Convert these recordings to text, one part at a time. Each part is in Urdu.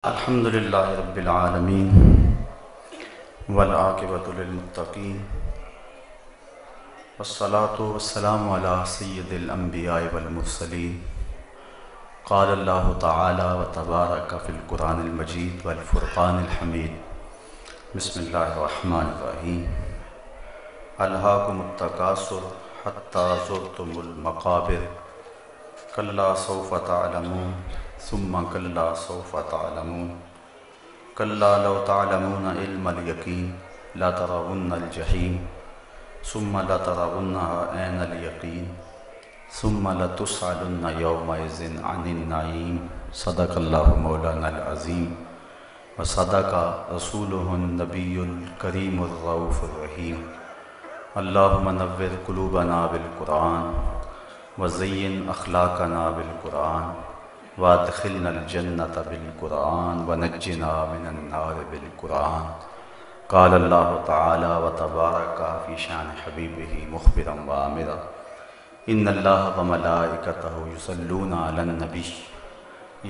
الحمد للہ رب العالمین والعاقبۃ للمتقین والصلاة والسلام علی سید الانبیاء والمرسلین قال اللہ تعالی وتبارک فی القرآن المجید والفرقان الحمید بسم اللہ الرحمن الرحیم الہاکم التکاثر حتی زرتم المقابر کلا سوف تعلمون ثم کلا سوف تعلمون کلا لو تعلمون علم الیقین لترون الجحیم ثم لترونها عین الیقین ثم لتسألن یومئذ عن النعیم صدق اللہ مولانا العظیم وصدق رسولہ النبی الکریم الرؤوف الرحیم اللہم نور قلوبنا بالقرآن وزین اخلاقنا بالقرآن وادخلنا الجنة بالقرآن ونجنا من النار بالقرآن قال اللہ تعالی وتبارک فی شان حبیبہ مخبرا وآمرا ان اللہ وملائکتہ یصلون علی النبی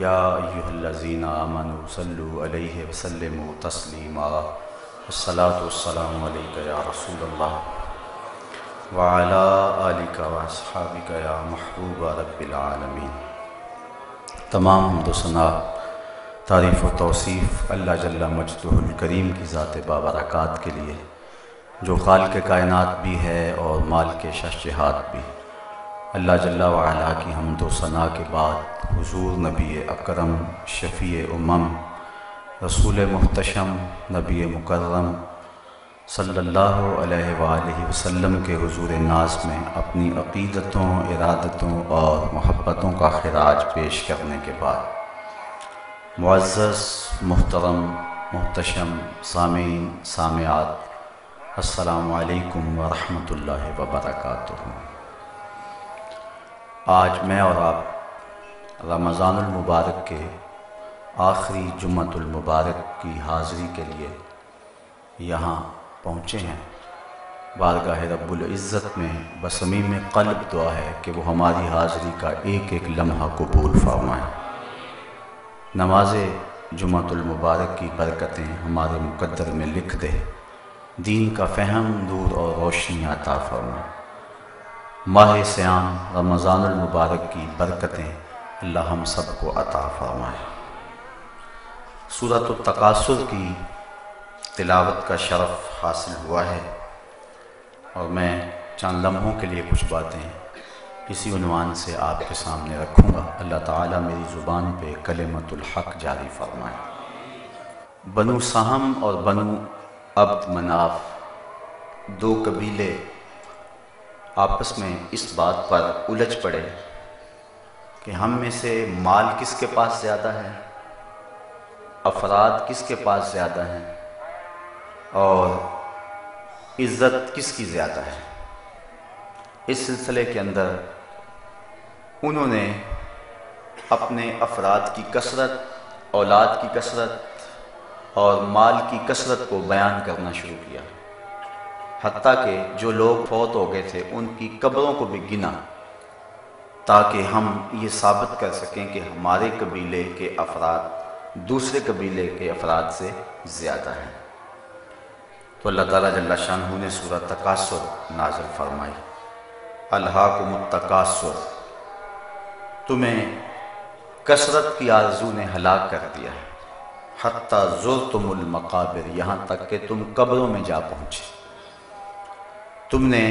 یا ایہا الذین آمنوا صلوا علیہ وسلموا تسلیما والصلاة والسلام علیک یا رسول اللہ وعلی آلک واصحابک یا محبوب رب العالمین۔ تمام حمد و ثنا، تعریف و توصیف اللہ جل مجدہ الکریم کی ذات بابرکات کے لیے، جو خالق کائنات بھی ہے اور مالک شہجہات بھی۔ اللہ جل وعلا کی حمد و ثنا کے بعد حضور نبی اکرم، شفیع امم، رسول محتشم، نبی مکرم صلی اللہ علیہ وآلہ وسلم کے حضور ناز میں اپنی عقیدتوں، ارادتوں اور محبتوں کا خراج پیش کرنے کے بعد، معزز، محترم، محتشم سامعین، سامعات، السلام علیکم ورحمۃ اللہ وبرکاتہ۔ آج میں اور آپ رمضان المبارک کے آخری جمعۃ المبارک کی حاضری کے لیے یہاں پہنچے ہیں۔ بارگاہ رب العزت میں بصمیم قلب دعا ہے کہ وہ ہماری حاضری کا ایک ایک لمحہ قبول فرمائیں۔ نماز جمعۃ المبارک کی برکتیں ہمارے مقدر میں لکھ دے، دین کا فہم، نور اور روشنی عطا فرمائے۔ ماہ صیام رمضان المبارک کی برکتیں اللہ ہم سب کو عطا فرمائے۔ سورۃ التکاثر کی تلاوت کا شرف حاصل ہوا ہے، اور میں چند لمحوں کے لیے کچھ باتیں اسی عنوان سے آپ کے سامنے رکھوں گا۔ اللہ تعالیٰ میری زبان پہ کلمۃ الحق جاری فرمائے۔ بنو سہم اور بنو عبد مناف، دو قبیلے آپس میں اس بات پر الجھ پڑے کہ ہم میں سے مال کس کے پاس زیادہ ہے، افراد کس کے پاس زیادہ ہیں، اور عزت کس کی زیادہ ہے۔ اس سلسلے کے اندر انہوں نے اپنے افراد کی کثرت، اولاد کی کثرت اور مال کی کثرت کو بیان کرنا شروع کیا، حتیٰ کہ جو لوگ فوت ہو گئے تھے ان کی قبروں کو بھی گنا، تاکہ ہم یہ ثابت کر سکیں کہ ہمارے قبیلے کے افراد دوسرے قبیلے کے افراد سے زیادہ ہیں۔ تو اللہ تعالیٰ جل شانہ نے سورۃ تکاثر نازل فرمائی۔ الہاکم التکاثر، تمہیں کثرت کی آرزو نے ہلاک کر دیا ہے، حتی زرتم المقابر، یہاں تک کہ تم قبروں میں جا پہنچے۔ تم نے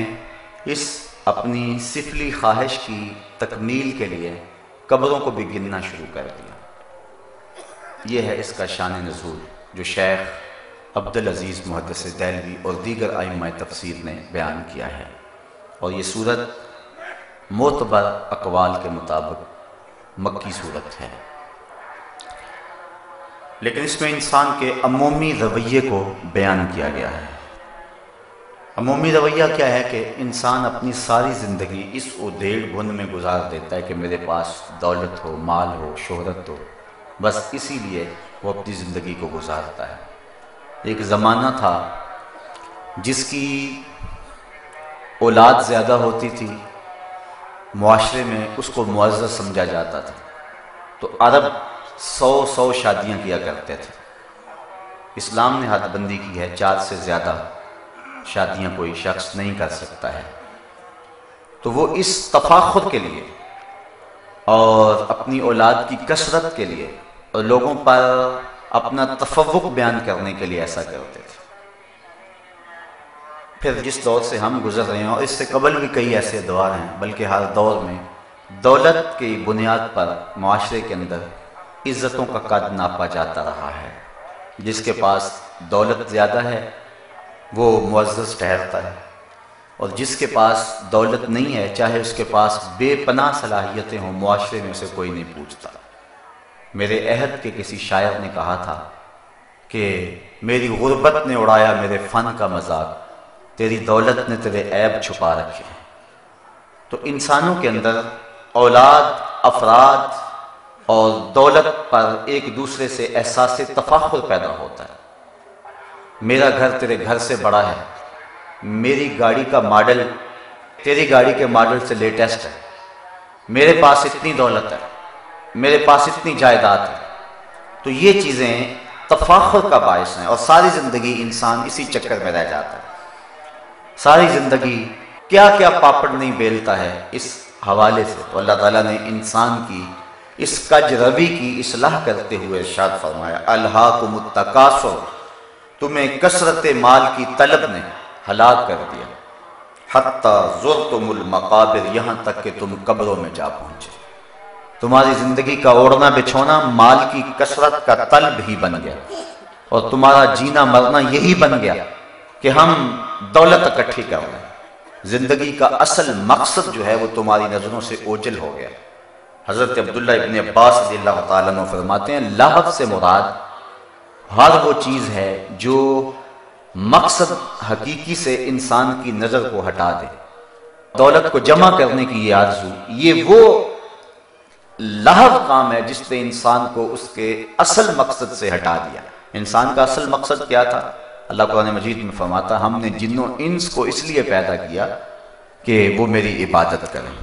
اس اپنی سفلی خواہش کی تکمیل کے لیے قبروں کو بھی گننا شروع کر دیا۔ یہ ہے اس کا شان نزول جو شیخ عبدالعزیز محدث دہلوی اور دیگر ائمہ تفسیر نے بیان کیا ہے، اور یہ سورت معتبر اقوال کے مطابق مکی سورت ہے، لیکن اس میں انسان کے عمومی رویے کو بیان کیا گیا ہے۔ عمومی رویہ کیا ہے کہ انسان اپنی ساری زندگی اس ادھیڑ بن میں گزار دیتا ہے کہ میرے پاس دولت ہو، مال ہو، شہرت ہو، بس اسی لیے وہ اپنی زندگی کو گزارتا ہے۔ ایک زمانہ تھا جس کی اولاد زیادہ ہوتی تھی، معاشرے میں اس کو معزز سمجھا جاتا تھا، تو عرب 100 شادیاں کیا کرتے تھے۔ اسلام نے حد بندی کی ہے 4 سے زیادہ شادیاں کوئی شخص نہیں کر سکتا ہے۔ تو وہ اس تفاخر کے لیے اور اپنی اولاد کی کثرت کے لیے اور لوگوں پر اپنا تفوق بیان کرنے کے لیے ایسا کرتے تھے۔ پھر جس دور سے ہم گزر رہے ہیں، اور اس سے قبل بھی کئی ایسے دور ہیں، بلکہ ہر دور میں دولت کی بنیاد پر معاشرے کے اندر عزتوں کا قد ناپا جاتا رہا ہے۔ جس کے پاس دولت زیادہ ہے وہ معزز ٹھہرتا ہے، اور جس کے پاس دولت نہیں ہے، چاہے اس کے پاس بے پناہ صلاحیتیں ہوں، معاشرے میں اسے کوئی نہیں پوچھتا۔ میرے عہد کے کسی شاعر نے کہا تھا کہ میری غربت نے اڑایا میرے فن کا مذاق، تیری دولت نے تیرے عیب چھپا رکھے ہیں۔ تو انسانوں کے اندر اولاد، افراد اور دولت پر ایک دوسرے سے احساس تفاخر پیدا ہوتا ہے۔ میرا گھر تیرے گھر سے بڑا ہے، میری گاڑی کا ماڈل تیری گاڑی کے ماڈل سے لیٹسٹ ہے، میرے پاس اتنی دولت ہے، میرے پاس اتنی جائیداد ہے۔ تو یہ چیزیں تفاخر کا باعث ہیں، اور ساری زندگی انسان اسی چکر میں رہ جاتا ہے۔ ساری زندگی کیا کیا پاپڑ نہیں بیلتا ہے اس حوالے سے۔ تو اللہ تعالیٰ نے انسان کی اس کج روی کی اصلاح کرتے ہوئے ارشاد فرمایا، الہاکم التکاثر، تمہیں کثرت مال کی طلب نے ہلاک کر دیا، حتی زرتم المقابر، یہاں تک کہ تم قبروں میں جا پہنچے۔ تمہاری زندگی کا اوڑھنا بچھونا مال کی کثرت کا طلب ہی بن گیا، اور تمہارا جینا مرنا یہی بن گیا کہ ہم دولت اکٹھی کر لیں۔ زندگی کا اصل مقصد جو ہے وہ تمہاری نظروں سے اوجھل ہو گیا۔ حضرت عبداللہ ابن عباس رضی اللہ تعالیٰ عنہ فرماتے ہیں، لہو سے مراد ہر وہ چیز ہے جو مقصد حقیقی سے انسان کی نظر کو ہٹا دے۔ دولت کو جمع کرنے کی یہ آرزو، یہ وہ لہو کام ہے جس نے انسان کو اس کے اصل مقصد سے ہٹا دیا۔ انسان کا اصل مقصد کیا تھا؟ اللہ قرآن مجید میں فرماتا، ہم نے جن و انس کو اس لیے پیدا کیا کہ وہ میری عبادت کریں۔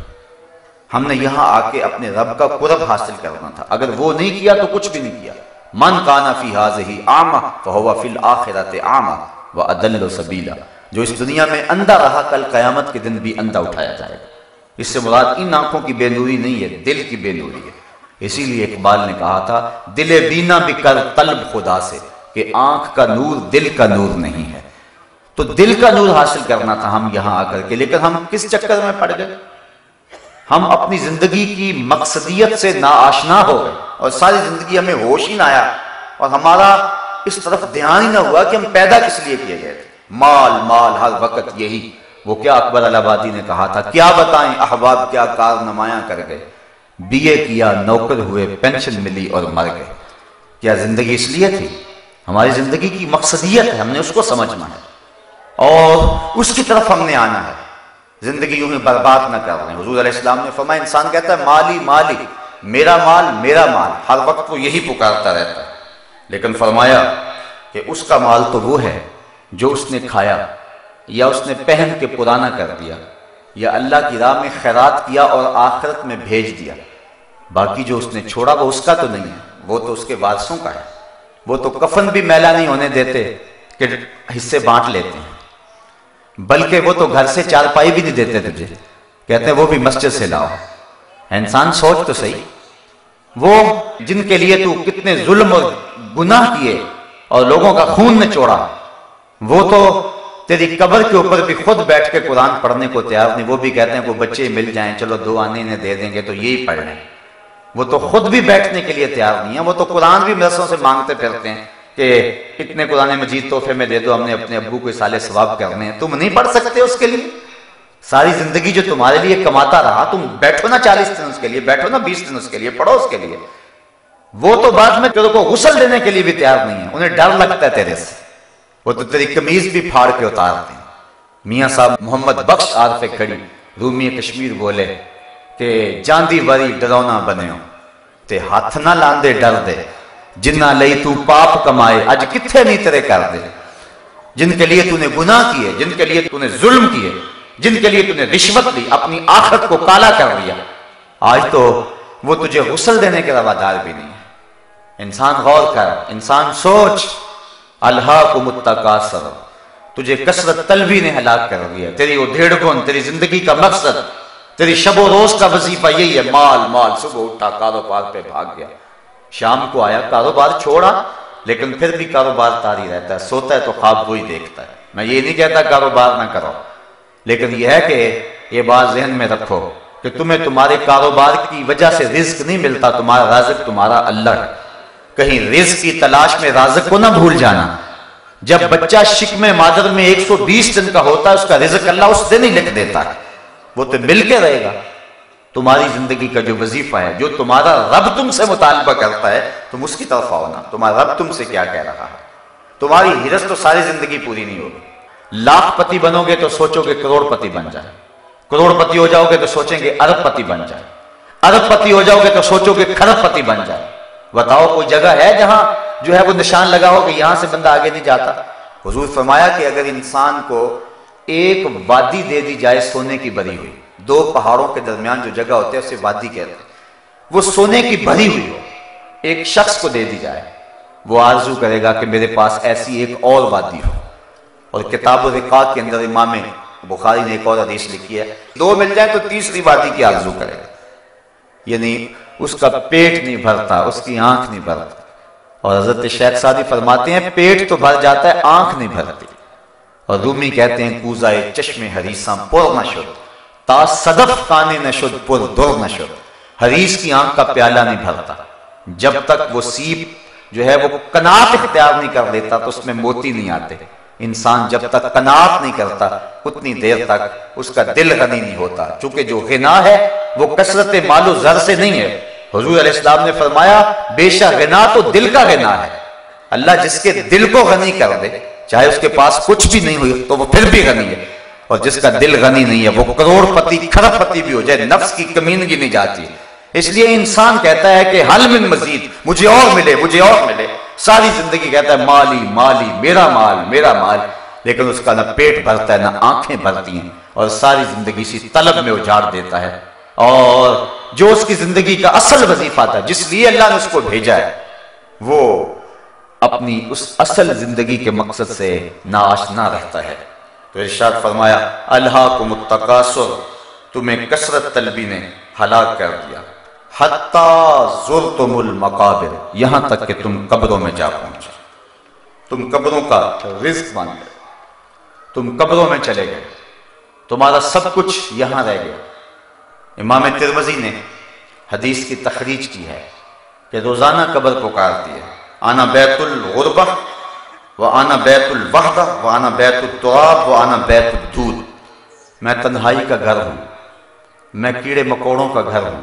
ہم نے یہاں آ کے اپنے رب کا قرب حاصل کرنا تھا، اگر وہ نہیں کیا تو کچھ بھی نہیں کیا۔ من کان فی ہذہ اعمی فہو فی الآخرۃ اعمی واضل سبیلا، جو اس دنیا میں اندھا رہا کل قیامت کے دن بھی اندھا اٹھایا جائے گا۔ اس سے مراد ان آنکھوں کی بے نوری نہیں ہے، دل کی بے نوری ہے۔ اسی لیے اقبال نے کہا تھا، دل بینا بھی کر طلب خدا سے، کہ آنکھ کا نور دل کا نور نہیں ہے۔ تو دل کا نور حاصل کرنا تھا ہم یہاں آ کر کے، لیکن ہم کس چکر میں پڑ گئے؟ ہم اپنی زندگی کی مقصدیت سے ناآشنا ہو گئے، اور ساری زندگی ہمیں ہوش ہی نہ آیا، اور ہمارا اس طرف دھیان ہی نہ ہوا کہ ہم پیدا کس لیے کیے گئے تھے۔ مال مال ہر وقت یہی، وہ کیا اکبر الہ آبادی نے کہا تھا، کیا بتائیں احباب کیا کارنمایاں کر گئے، بی اے کیا نوکر ہوئے پینشن ملی اور مر گئے۔ کیا زندگی اس لیے تھی؟ ہماری زندگی کی مقصدیت ہے، ہم نے اس کو سمجھنا ہے اور اس کی طرف ہم نے آنا ہے۔ زندگی یوں ہی برباد نہ کر رہے ہیں۔ حضور علیہ السلام نے فرمایا، انسان کہتا ہے مالی مالی، میرا مال میرا مال، ہر وقت وہ یہی پکارتا رہتا ہے، لیکن فرمایا کہ اس کا مال تو وہ ہے جو اس نے کھایا یا اس نے پہن کے پرانا کر دیا یا اللہ کی راہ میں خیرات کیا اور آخرت میں بھیج دیا۔ باقی جو اس نے چھوڑا وہ اس کا تو نہیں ہے، وہ تو اس کے وارثوں کا ہے۔ وہ تو کفن بھی میلا نہیں ہونے دیتے کہ حصے بانٹ لیتے ہیں، بلکہ وہ تو گھر سے چارپائی بھی نہیں دیتے تجھے، کہتے ہیں وہ بھی مسجد سے لاؤ۔ انسان سوچ تو صحیح، وہ جن کے لیے تو کتنے ظلم اور گناہ کیے اور لوگوں کا خون نے چوڑا، وہ تو تیری قبر کے اوپر بھی خود بیٹھ کے قرآن پڑھنے کو تیار نہیں۔ وہ بھی کہتے ہیں وہ بچے مل جائیں، چلو 2 آنے انہیں دے دیں گے تو یہی پڑھ لیں۔ وہ تو خود بھی بیٹھنے کے لیے تیار نہیں ہے، وہ تو قرآن بھی مدرسوں سے مانگتے پھرتے ہیں کہ اتنے قرآن مجید تحفے میں دے دو، ہم نے اپنے ابو کو سال ثواب کرنے ہیں۔ تم نہیں پڑھ سکتے اس کے لیے؟ ساری زندگی جو تمہارے لیے کماتا رہا، تم بیٹھو نا 40 دن اس کے لیے، بیٹھو نا 20 دن اس کے لیے، پڑھو اس کے لیے۔ وہ تو بعد میں تیرے کو غسل دینے کے لیے بھی تیار نہیں ہے، انہیں ڈر لگتا ہے تیرے سے، وہ تو تیری قمیض بھی پھاڑ کے اتارتے ہیں۔ میاں صاحب محمد بخش عارف کھڑی رومی کشمیر بولے کہ جاندی وری ڈرونا بنیو تے ہاتھ نہ لاندے ڈر دے، جنہ لئی تو پاپ کمائے اج کتھے نہیں تیرے کر دے۔ جن کے لیے تو نے گناہ کیے، جن کے لیے تو نے ظلم کیے، جن کے لیے تو نے رشوت لی، اپنی آخرت کو کالا کر دیا، آج تو وہ تجھے غسل دینے کے روادار بھی نہیں ہے۔ انسان غور کر، انسان سوچ، الہاکم التکاثر، تجھے کثرت طلبی نے ہلاک کر دیا. تیری وہ دھیڑ گن، تیری زندگی کا مقصد، تیری شب و روز کا وظیفہ یہی ہے، مال مال. صبح اٹھا کاروبار پہ بھاگ گیا، شام کو آیا کاروبار چھوڑا، لیکن پھر بھی کاروبار طاری رہتا ہے. سوتا ہے تو خواب وہی دیکھتا ہے. میں یہ نہیں کہتا کاروبار نہ کرو، لیکن یہ ہے کہ یہ بات ذہن میں رکھو کہ تمہیں تمہارے کاروبار کی وجہ سے رزق نہیں ملتا، تمہارا رازق تمہارا اللہ ہے. کہیں رزق کی تلاش میں رازق کو نہ بھول جانا. جب بچہ شکم مادر میں 120 دن کا ہوتا ہے، اس کا رزق اللہ اس دن ہی لکھ دیتا ہے، وہ تو مل کے رہے گا. تمہاری زندگی کا جو وظیفہ ہے، جو تمہارا رب تم سے مطالبہ کرتا ہے، تم اس کی طرف آؤ نا. تمہارا رب تم سے کیا کہہ رہا ہے؟ تمہاری ہرس تو ساری زندگی پوری نہیں ہوگی. لاکھ پتی بنو گے تو سوچو گے کروڑ پتی بن جائے، کروڑ پتی ہو جاؤ گے تو سوچیں گے ارب پتی بن جائے، ارب پتی ہو جاؤ گے تو سوچو گے کھرب پتی بن جائے. بتاؤ کوئی جگہ ہے جہاں جو ہے وہ نشان لگا ہو کہ یہاں سے بندہ آگے نہیں جاتا؟ حضور فرمایا کہ اگر انسان کو ایک وادی دے دی جائے سونے کی بھری ہوئی، دو پہاڑوں کے درمیان جو جگہ ہوتی ہے اسے وادی کہتے ہیں، وہ سونے کی بھری ہوئی ہو، ایک شخص کو دے دی جائے، وہ آرزو کرے گا کہ میرے پاس ایسی ایک اور وادی ہو. اور کتاب الرقاق کے اندر امام بخاری نے ایک اور حدیث لکھی ہے، دو مل جائیں تو تیسری وادی کی آرزو کرے گا. یعنی اس کا پیٹ نہیں بھرتا، اس کی آنکھ نہیں بھرتا. اور حضرت شیخ سعدی فرماتے ہیں پیٹ تو بھر جاتا ہے، آنکھ نہیں بھرتی. اور رومی کہتے ہیں کوزائے چشم حریصاں پر نہ شد، تا صدف کانے نہ شد پر در نہ شد. حریص کی آنکھ کا پیالہ نہیں بھرتا جب تک وہ سیپ جو ہے وہ قناعت اختیار نہیں کر لیتا تو اس میں موتی نہیں آتے. انسان جب تک قناعت نہیں کرتا اتنی دیر تک اس کا دل غنی نہیں ہوتا، چونکہ جو غنا ہے وہ کثرت مال و زر سے نہیں ہے. حضور علیہ السلام نے فرمایا بے شک غنا تو دل کا غنا ہے. اللہ جس کے دل کو غنی کر دے، چاہے اس کے پاس کچھ بھی نہیں ہوئی تو وہ پھر بھی غنی ہے. اور جس کا دل غنی نہیں ہے وہ کروڑ پتی کھرب پتی بھی ہو جائے، نفس کی کمینگی نہیں جاتی. اس لیے انسان کہتا ہے کہ حل من مزید، مجھے اور ملے، مجھے اور ملے. ساری زندگی کہتا ہے مالی مالی، میرا مال میرا مال، لیکن اس کا نہ پیٹ بھرتا ہے نہ آنکھیں بھرتی ہیں، اور ساری زندگی اسی طلب میں اجاڑ دیتا ہے. اور جو اس کی زندگی کا اصل وظیفہ تھا، جس لیے اللہ نے اس کو بھیجا ہے، وہ اپنی اس اصل زندگی کے مقصد سے ناآشنا رہتا ہے. تو ارشاد فرمایا الہاکم التکاثر، تمہیں کثرت طلبی نے ہلاک کر دیا. حتی زرتم المقابر، یہاں تک کہ تم قبروں میں جا پہنچے. تم قبروں کا رزق بن گئے، تم قبروں میں چلے گئے، تمہارا سب کچھ یہاں رہ گیا. امام ترمذی نے حدیث کی تخریج کی ہے کہ روزانہ قبر پکارتی ہے انا بیت الغربہ وانا بیت الوحدہ وانا بیت التراب وانا بیت الدود. میں تنہائی کا گھر ہوں، میں کیڑے مکوڑوں کا گھر ہوں،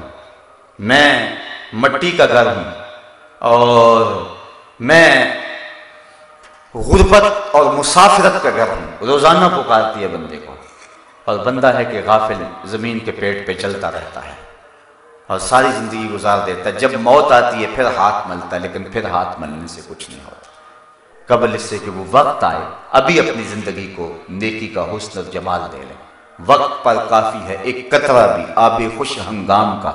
میں مٹی کا گھر ہوں، اور میں غربت اور مسافرت کا گھر ہوں. روزانہ پکارتی ہے بندے کو، اور بندہ ہے کہ غافل زمین کے پیٹ پہ چلتا رہتا ہے اور ساری زندگی گزار دیتا ہے. جب موت آتی ہے پھر ہاتھ ملتا ہے، لیکن پھر ہاتھ ملنے سے کچھ نہیں ہوتا. قبل اس سے کہ وہ وقت آئے ابھی اپنی زندگی کو نیکی کا حسن اور جمال دے لیں. وقت پر کافی ہے ایک قطرہ بھی آب خوش ہنگام کا،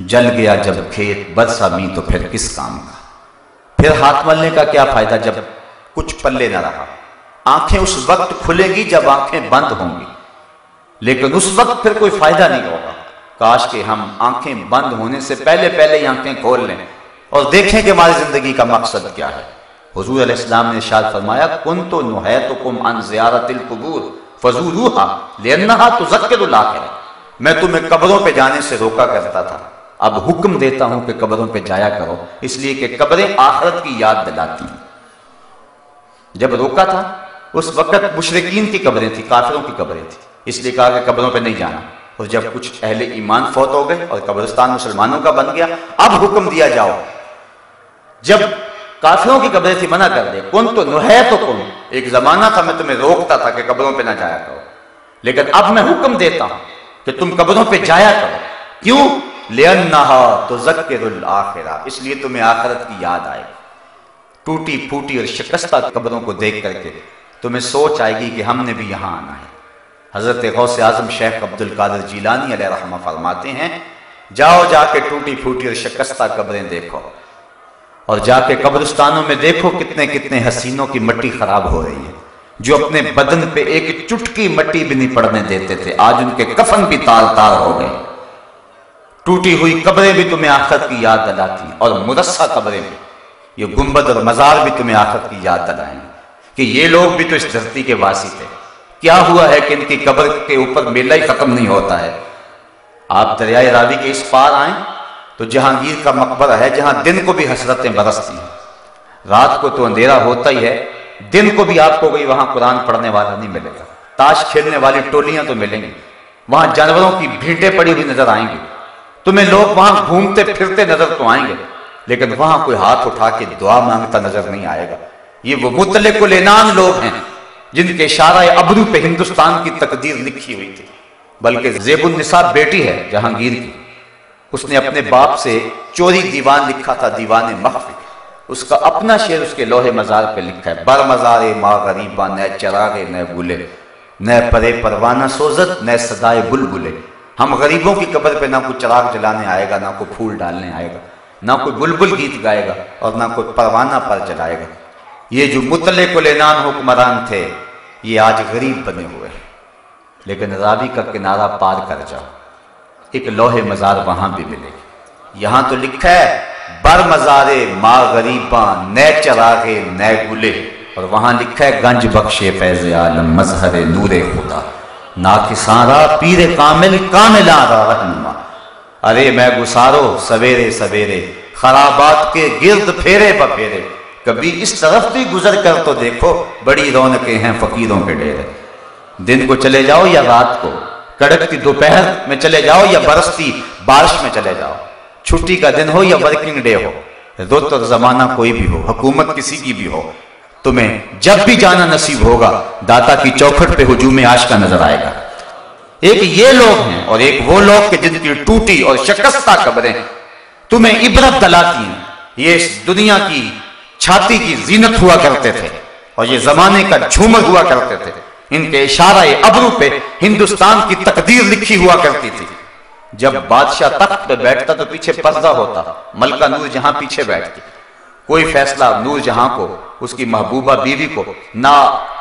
جل گیا جب کھیت برسا می تو پھر کس کام کا. پھر ہاتھ ملنے کا کیا فائدہ جب کچھ پلے نہ رہا. آنکھیں اس وقت کھلے گی جب آنکھیں بند ہوں گی، لیکن اس وقت پھر کوئی فائدہ نہیں ہوگا. کاش کہ ہم آنکھیں بند ہونے سے پہلے پہلے ہی آنکھیں کھول لیں اور دیکھیں کہ ہماری زندگی کا مقصد کیا ہے. حضور علیہ السلام نے ارشاد فرمایا کنت نہیتکم عن زیارت القبور فزوروها لانها تذکر الاخرہ. میں تمہیں قبروں پہ جانے سے روکا کرتا تھا، اب حکم دیتا ہوں کہ قبروں پہ جایا کرو، اس لیے کہ قبریں آخرت کی یاد دلاتی ہیں. جب روکا تھا اس وقت مشرکین کی قبریں تھیں، کافروں کی قبریں تھیں، اس لیے کہا کہ قبروں پہ نہیں جانا. اور جب کچھ اہل ایمان فوت ہو گئے اور قبرستان مسلمانوں کا بن گیا، اب حکم دیا جاؤ. جب کافروں کی قبریں تھی منع کر دے. کن تو نہیتکم، ایک زمانہ تھا میں تمہیں روکتا تھا کہ قبروں پہ نہ جایا کرو، لیکن اب میں حکم دیتا ہوں کہ تم قبروں پہ جایا کرو. کیوں؟ لِأَنَّهَا تُذَكِّرُ الْآخِرَةَ، اس لیے تمہیں آخرت کی یاد آئے. ٹوٹی پھوٹی اور شکستہ قبروں کو دیکھ کر کے تمہیں سوچ آئے گی کہ ہم نے بھی یہاں آنا ہے. حضرت غوث اعظم شیخ عبد القادر جیلانی علیہ رحمہ فرماتے ہیں جاؤ جا کے ٹوٹی پھوٹی اور شکستہ قبریں دیکھو اور جا کے قبرستانوں میں دیکھو کتنے کتنے حسینوں کی مٹی خراب ہو رہی ہے، جو اپنے بدن پہ ایک چٹکی مٹی بھی نہیں پڑنے دیتے تھے، آج ان کے کفن بھی تار تار ہو گئے۔ ٹوٹی ہوئی قبریں بھی تمہیں آخرت کی یاد دلاتی، اور مرصع قبریں بھی، یہ گنبد اور مزار بھی تمہیں آخرت کی یاد دلائیں کہ یہ لوگ بھی تو اس دھرتی کے واسی تھے۔ کیا ہوا ہے کہ ان کی قبر کے اوپر میلہ ہی ختم نہیں ہوتا ہے۔ آپ دریائے راوی کے اس پار آئیں تو جہانگیر کا مقبرہ ہے، جہاں دن کو بھی حسرتیں برستی ہیں، رات کو تو اندھیرا ہوتا ہی ہے، دن کو بھی آپ کو کوئی وہاں قرآن پڑھنے والا نہیں ملے گا، تاش کھیلنے والی ٹولیاں تو ملیں گی، وہاں جانوروں کی بھیڑیں پڑی ہوئی نظر آئیں گی، تمہیں لوگ وہاں گھومتے پھرتے نظر تو آئیں گے، لیکن وہاں کوئی ہاتھ اٹھا کے دعا مانگتا نظر نہیں آئے گا۔ یہ وہ مطلق العنان لوگ ہیں جن کے اشارہ ابرو پہ ہندوستان کی تقدیر لکھی ہوئی تھی۔ بلکہ زیب النساء بیٹی ہے جہانگیر کی، اس نے اپنے باپ سے چوری دیوان لکھا تھا، دیوان مخفی، اس کا اپنا شعر اس کے لوح مزار پہ لکھا ہے، بر مزار ماں غریباں نہ چراغے نہ گلے، نہ پرے پروانہ سوزت نہ صدائے بلبلے۔ ہم غریبوں کی قبر پہ نہ کوئی چراغ جلانے آئے گا، نہ کوئی پھول ڈالنے آئے گا، نہ کوئی بلبل گیت گائے گا، اور نہ کوئی پروانہ پر جلائے گا۔ یہ جو مطلق العنان حکمران تھے یہ آج غریب بنے ہوئے ہیں، لیکن راوی کا کنارہ پار کر جاؤ، ایک لوح مزار وہاں بھی ملے گی۔ یہاں تو لکھا ہے بر مزارے ماں غریباں نئے چراغے نئے گلے، اور وہاں لکھا ہے گنج بخشے فیض عالم مظہر نور خدا، ناکساں را پیر کامل کاملاں را رہنما۔ ارے میں گسارو سویرے سویرے خرابات کے گرد پھیرے بپھیرے، کبھی اس طرف بھی گزر کر تو دیکھو بڑی رونقیں ہیں فقیروں کے ڈیرے۔ دن کو چلے جاؤ یا رات کو، کڑکتی دوپہر میں چلے جاؤ یا برستی بارش میں چلے جاؤ، چھٹی کا دن ہو یا ورکنگ ڈے ہو، رت اور زمانہ کوئی بھی ہو، حکومت کسی کی بھی ہو، تمہیں جب بھی جانا نصیب ہوگا داتا کی چوکھٹ پہ ہجوم عاشقہ نظر آئے گا۔ ایک یہ لوگ ہیں اور ایک وہ لوگ کہ جن کی ٹوٹی اور شکستہ قبریں تمہیں عبرت دلاتی ہیں۔ یہ اس دنیا کی چھاتی کی زینت ہوا کرتے تھے اور یہ زمانے کا جھومر ہوا کرتے تھے، ان کے اشارہ ابرو پہ ہندوستان کی تقدیر لکھی ہوا کرتی تھی۔ جب بادشاہ تخت پہ بیٹھتا تو پیچھے پردہ ہوتا، ملکہ نور جہاں پیچھے بیٹھتی، کوئی فیصلہ نور جہاں کو اس کی محبوبہ بیوی کو نا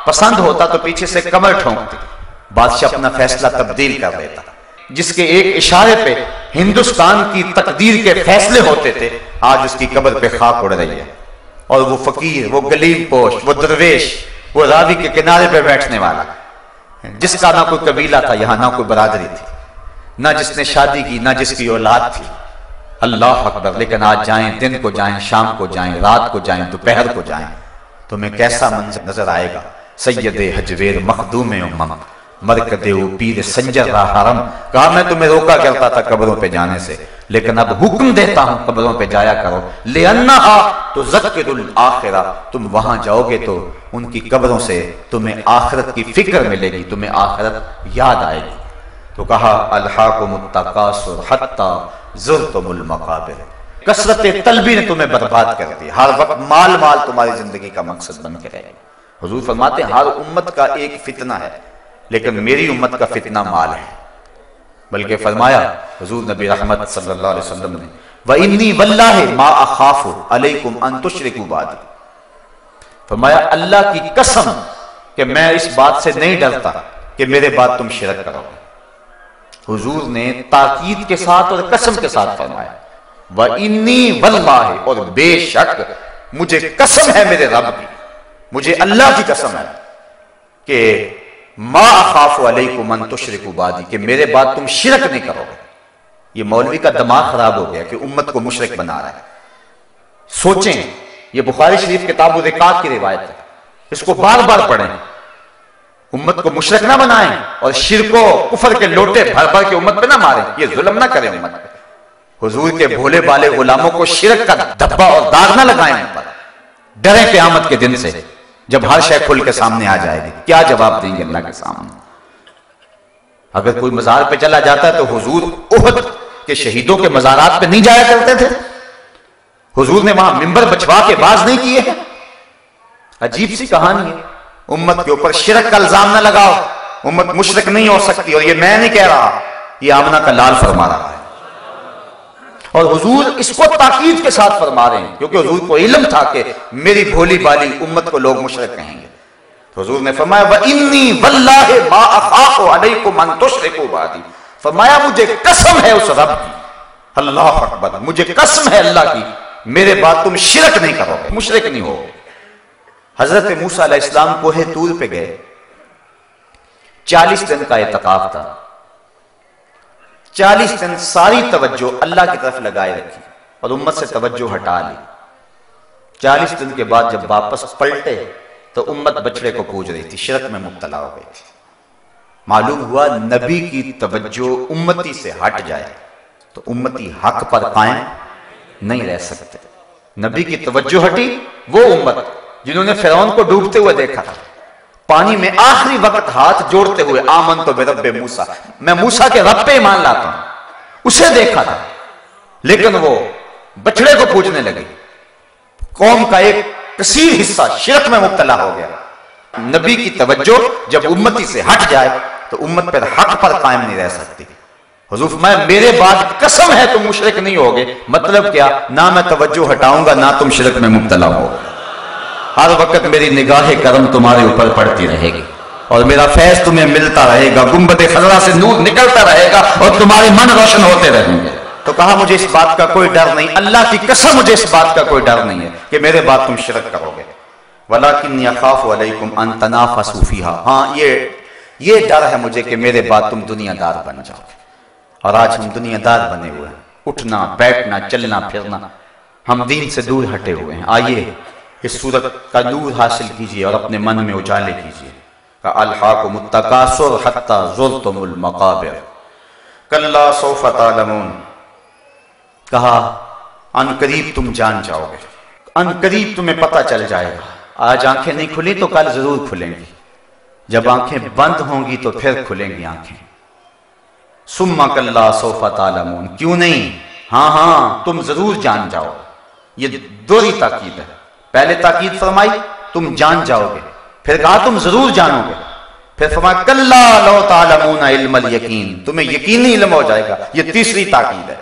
پسند ہوتا تو پیچھے سے کمر ٹھونکتی، بادشاہ اپنا فیصلہ تبدیل کر دیتا۔ جس کے ایک اشارے پہ ہندوستان کی تقدیر کے فیصلے ہوتے تھے، آج اس کی قبر پہ خاک اڑ رہی ہے، اور وہ فقیر، وہ گلیم پوش، وہ درویش، وہ راوی کے کنارے پہ بیٹھنے والا جس کا نہ کوئی قبیلہ تھا یہاں، نہ کوئی برادری تھی، نہ جس نے شادی کی، نہ جس کی اولاد تھی، اللہ اکبر، لیکن آج جائیں، دن کو جائیں، شام کو جائیں، رات کو جائیں، دوپہر کو جائیں، تمہیں کیسا منظر نظر آئے گا۔ سید حجویر مخدوم امم مرکد پیر سنجر را حرم، کہا میں تمہیں روکا کرتا تھا قبروں پہ جانے سے، لیکن اب حکم دیتا ہوں قبروں پہ جایا کرو، لِأَنَّهَا تُذَكِّرُ الْآخِرَةَ، تم وہاں جاؤ گے تو ان کی قبروں سے تمہیں آخرت کی فکر ملے گی، تمہیں آخرت یاد آئے گی۔ تو کہا الحاکم التکاثر حتی زرتم المقابر، کثرت طلبی نے تمہیں برباد کر دی، ہر وقت مال مال تمہاری زندگی کا مقصد بن کے رہے گا۔ حضور فرماتے ہیں ہر امت کا ایک فتنہ ہے، لیکن میری امت کا فتنہ مال ہے۔ بلکہ فرمایا حضور نبی رحمت صلی اللہ علیہ وسلم نے وَإِنِّي وَاللَّهِ مَا أَخَافُ عَلَيْكُمْ أَن تُشْرِكُوا بَعْدِي، فرمایا اللہ کی قسم کہ میں اس بات سے نہیں ڈرتا کہ میرے بعد تم شرک کرو۔ حضور نے تاکید کے ساتھ اور قسم کے ساتھ فرمایا وَإِنِّي وَاللَّهِ، اور بے شک مجھے قسم ہے میرے رب کی، مجھے اللہ کی قسم ہے کہ ما اخاف علیکم ان تشرکوا بعدی، کہ میرے بعد تم شرک نہیں کرو گے۔ یہ مولوی کا دماغ خراب ہو گیا کہ امت کو مشرک بنا رہا ہے۔ سوچیں، یہ بخاری شریف کتاب الرقاق کی روایت ہے، اس کو بار بار پڑھیں، امت کو مشرک نہ بنائیں اور شرک و کفر کے لوٹے بھر بھر کے امت پہ نہ ماریں، یہ ظلم نہ کریں امت پہ۔ حضور کے بھولے بالے غلاموں کو شرک کا دھبا اور داغ نہ لگائیں ان پر، ڈریں قیامت کے دن سے جب ہر شے کھل کے سامنے آ جائے گی، کیا جواب دیں گے اللہ کے سامنے؟ اگر کوئی مزار پہ چلا جاتا ہے تو حضور احد کے شہیدوں کے مزارات پہ نہیں جایا کرتے تھے؟ حضور نے وہاں منبر بچھوا کے باز نہیں کیے ہیں؟ عجیب سی کہانی ہے۔ امت کے اوپر شرک کا الزام نہ لگاؤ، امت مشرک نہیں ہو سکتی، اور یہ میں نہیں کہہ رہا، یہ آمنہ کا لال فرما رہا ہے۔ اور حضور اس کو تاکید کے ساتھ فرما رہے ہیں کیونکہ حضور کو علم تھا کہ میری بھولی بالی امت کو لوگ مشرک کہیں گے. تو حضور نے فرمایا وَإِنِّي وَاللَّهِ مَا أَخَافُ عَلَيْكُمْ أَن تُشْرِكُوا بَعْدِي. فرمایا مجھے قسم ہے اس رب کی، اللہ اکبر، مجھے قسم ہے اللہ کی، میرے بعد تم شرک نہیں کرو گے، مشرک نہیں ہوگے. حضرت موسیٰ علیہ السلام کوہ طور پہ گئے، 40 دن کا اعتکاف تھا. 40 دن ساری توجہ اللہ کی طرف لگائے رکھی اور امت سے توجہ ہٹا لی. 40 دن کے بعد جب واپس پلٹے تو امت بچڑے کو پوج رہی تھی، شرک میں مبتلا ہو گئی تھی. معلوم ہوا نبی کی توجہ امتی سے ہٹ جائے تو امتی حق پر قائم نہیں رہ سکتے. نبی کی توجہ ہٹی، وہ امت جنہوں نے فرعون کو ڈوبتے ہوئے دیکھا تھا، پانی میں آخری وقت ہاتھ جوڑتے ہوئے آمنت برب موسیٰ، میں موسیٰ کے رب پہ ایمان لاتا ہوں، اسے دیکھا تھا، لیکن وہ بچڑے کو پوجنے لگے. قوم کا ایک کثیر حصہ شرک میں مبتلا ہو گیا. نبی کی توجہ جب امتی سے ہٹ جائے تو امت پر حق پر قائم نہیں رہ سکتی. حضور فرمایا میرے بعد قسم ہے تم مشرک نہیں ہوگے. مطلب کیا؟ نہ میں توجہ ہٹاؤں گا نہ تم شرک میں مبتلا ہوگے. ہر وقت میری نگاہ کرم تمہارے اوپر پڑتی رہے گی اور میرا فیض تمہیں ملتا رہے گا، گنبد خضرا سے نور نکلتا رہے گا اور تمہارے من روشن ہوتے رہیں گے. تو کہا مجھے اس بات کا کوئی ڈر نہیں، اللہ کی قسم مجھے اس بات کا کوئی ڈر نہیں ہے کہ میرے بعد تم شرک کرو گے. وَلَكِنِّي أَخَافُ عَلَيْكُمْ أَن تَنَافَسُوا فِيهَا. ہاں یہ ڈر ہے مجھے کہ میرے بعد تم دنیا دار بن جاؤ گے. اور آج ہم دنیا دار بنے ہوئے ہیں، اٹھنا بیٹھنا چلنا پھرنا، ہم دین سے دور ہٹے ہوئے ہیں. آئیے اس صورت کا نور حاصل کیجئے اور اپنے من میں اجالے کیجئے. الْحَاكُمُ التَّكَاثُرُ حَتَّى زُرْتُمُ الْمَقَابِرَ كَلَّا سَوْفَ تَعْلَمُونَ. کہا ان قریب تم جان جاؤ گے، ان قریب تمہیں پتہ چل جائے گا. آج آنکھیں نہیں کھلی تو کل ضرور کھلیں گی، جب آنکھیں بند ہوں گی تو پھر کھلیں گی آنکھیں. ثم کلا سوف تعلمون. کیوں نہیں؟ ہاں تم ضرور جان جاؤ. یہ دوہری تاکید ہے. پہلے تاکید فرمائی تم جان جاؤ گے، پھر کہا تم ضرور جانو گے، پھر فرمایا کلا لو تعلمون علم الیقین، تمہیں یقینی علم ہو جائے گا. یہ تیسری تاکید ہے.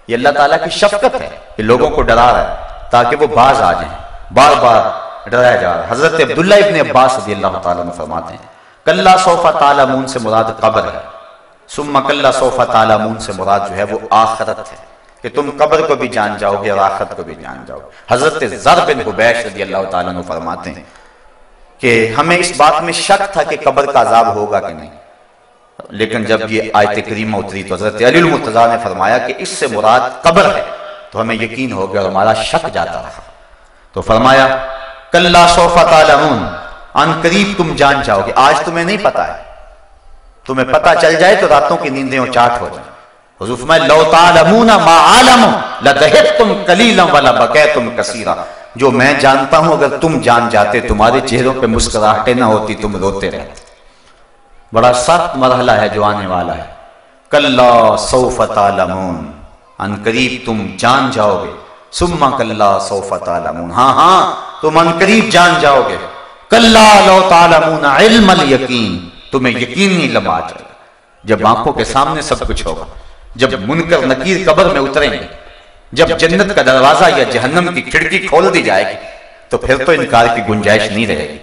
یہ اللہ تعالیٰ کی شفقت ہے کہ لوگوں کو ڈرا رہا ہے تاکہ وہ باز آ جائیں. بار بار ڈرایا جا رہا ہے. حضرت عبداللہ ابن عباس رضی اللہ تعالیٰ عنہ فرماتے ہیں کلا سوف تعلمون سے مراد قبر ہے، ثم کلا سوف تعلمون سے مراد جو ہے وہ آخرت ہے کہ تم قبر کو بھی جان جاؤ گے اور آخرت کو بھی جان جاؤ گے. حضرت ذر بن حبیش رضی اللہ تعالیٰ عنہ فرماتے ہیں کہ ہمیں اس بات میں شک تھا کہ قبر کا عذاب ہوگا کہ نہیں، لیکن جب یہ آیت کریمہ اتری تو حضرت علی المرتضیٰ نے فرمایا کہ اس سے مراد قبر ہے، تو ہمیں یقین ہو گیا اور ہمارا شک جاتا رہا. تو فرمایا کلا سوف تعلمون، ان قریب تم جان جاؤ گے. آج تمہیں نہیں پتا ہے، تمہیں پتا چل جائے تو راتوں کی نیندیں اچاٹ ہو جائیں. حضور فرمائے لو تعلمون ما عالم لضحکتم قلیلا ولبکیتم کثیرا. جو میں جانتا ہوں اگر تم جان جاتے تمہارے چہروں پہ مسکراہٹیں نہ ہوتی، تم روتے رہتے. بڑا سخت مرحلہ ہے جو آنے والا ہے. کلا سوف تعلمون، ان قریب تم جان جاؤ گے. ثم کلا سوف تعلمون، ہاں تم ان قریب جان جاؤ گے. کلا لو تعلمون علم الیقین، تمہیں یقینی علم آ جائے گا. جب آنکھوں کے سامنے سب کچھ ہوگا، جب منکر نکیر قبر میں اتریں گے، جب جنت کا دروازہ یا جہنم کی کھڑکی کھول دی جائے گی تو پھر تو انکار کی گنجائش نہیں رہے گی.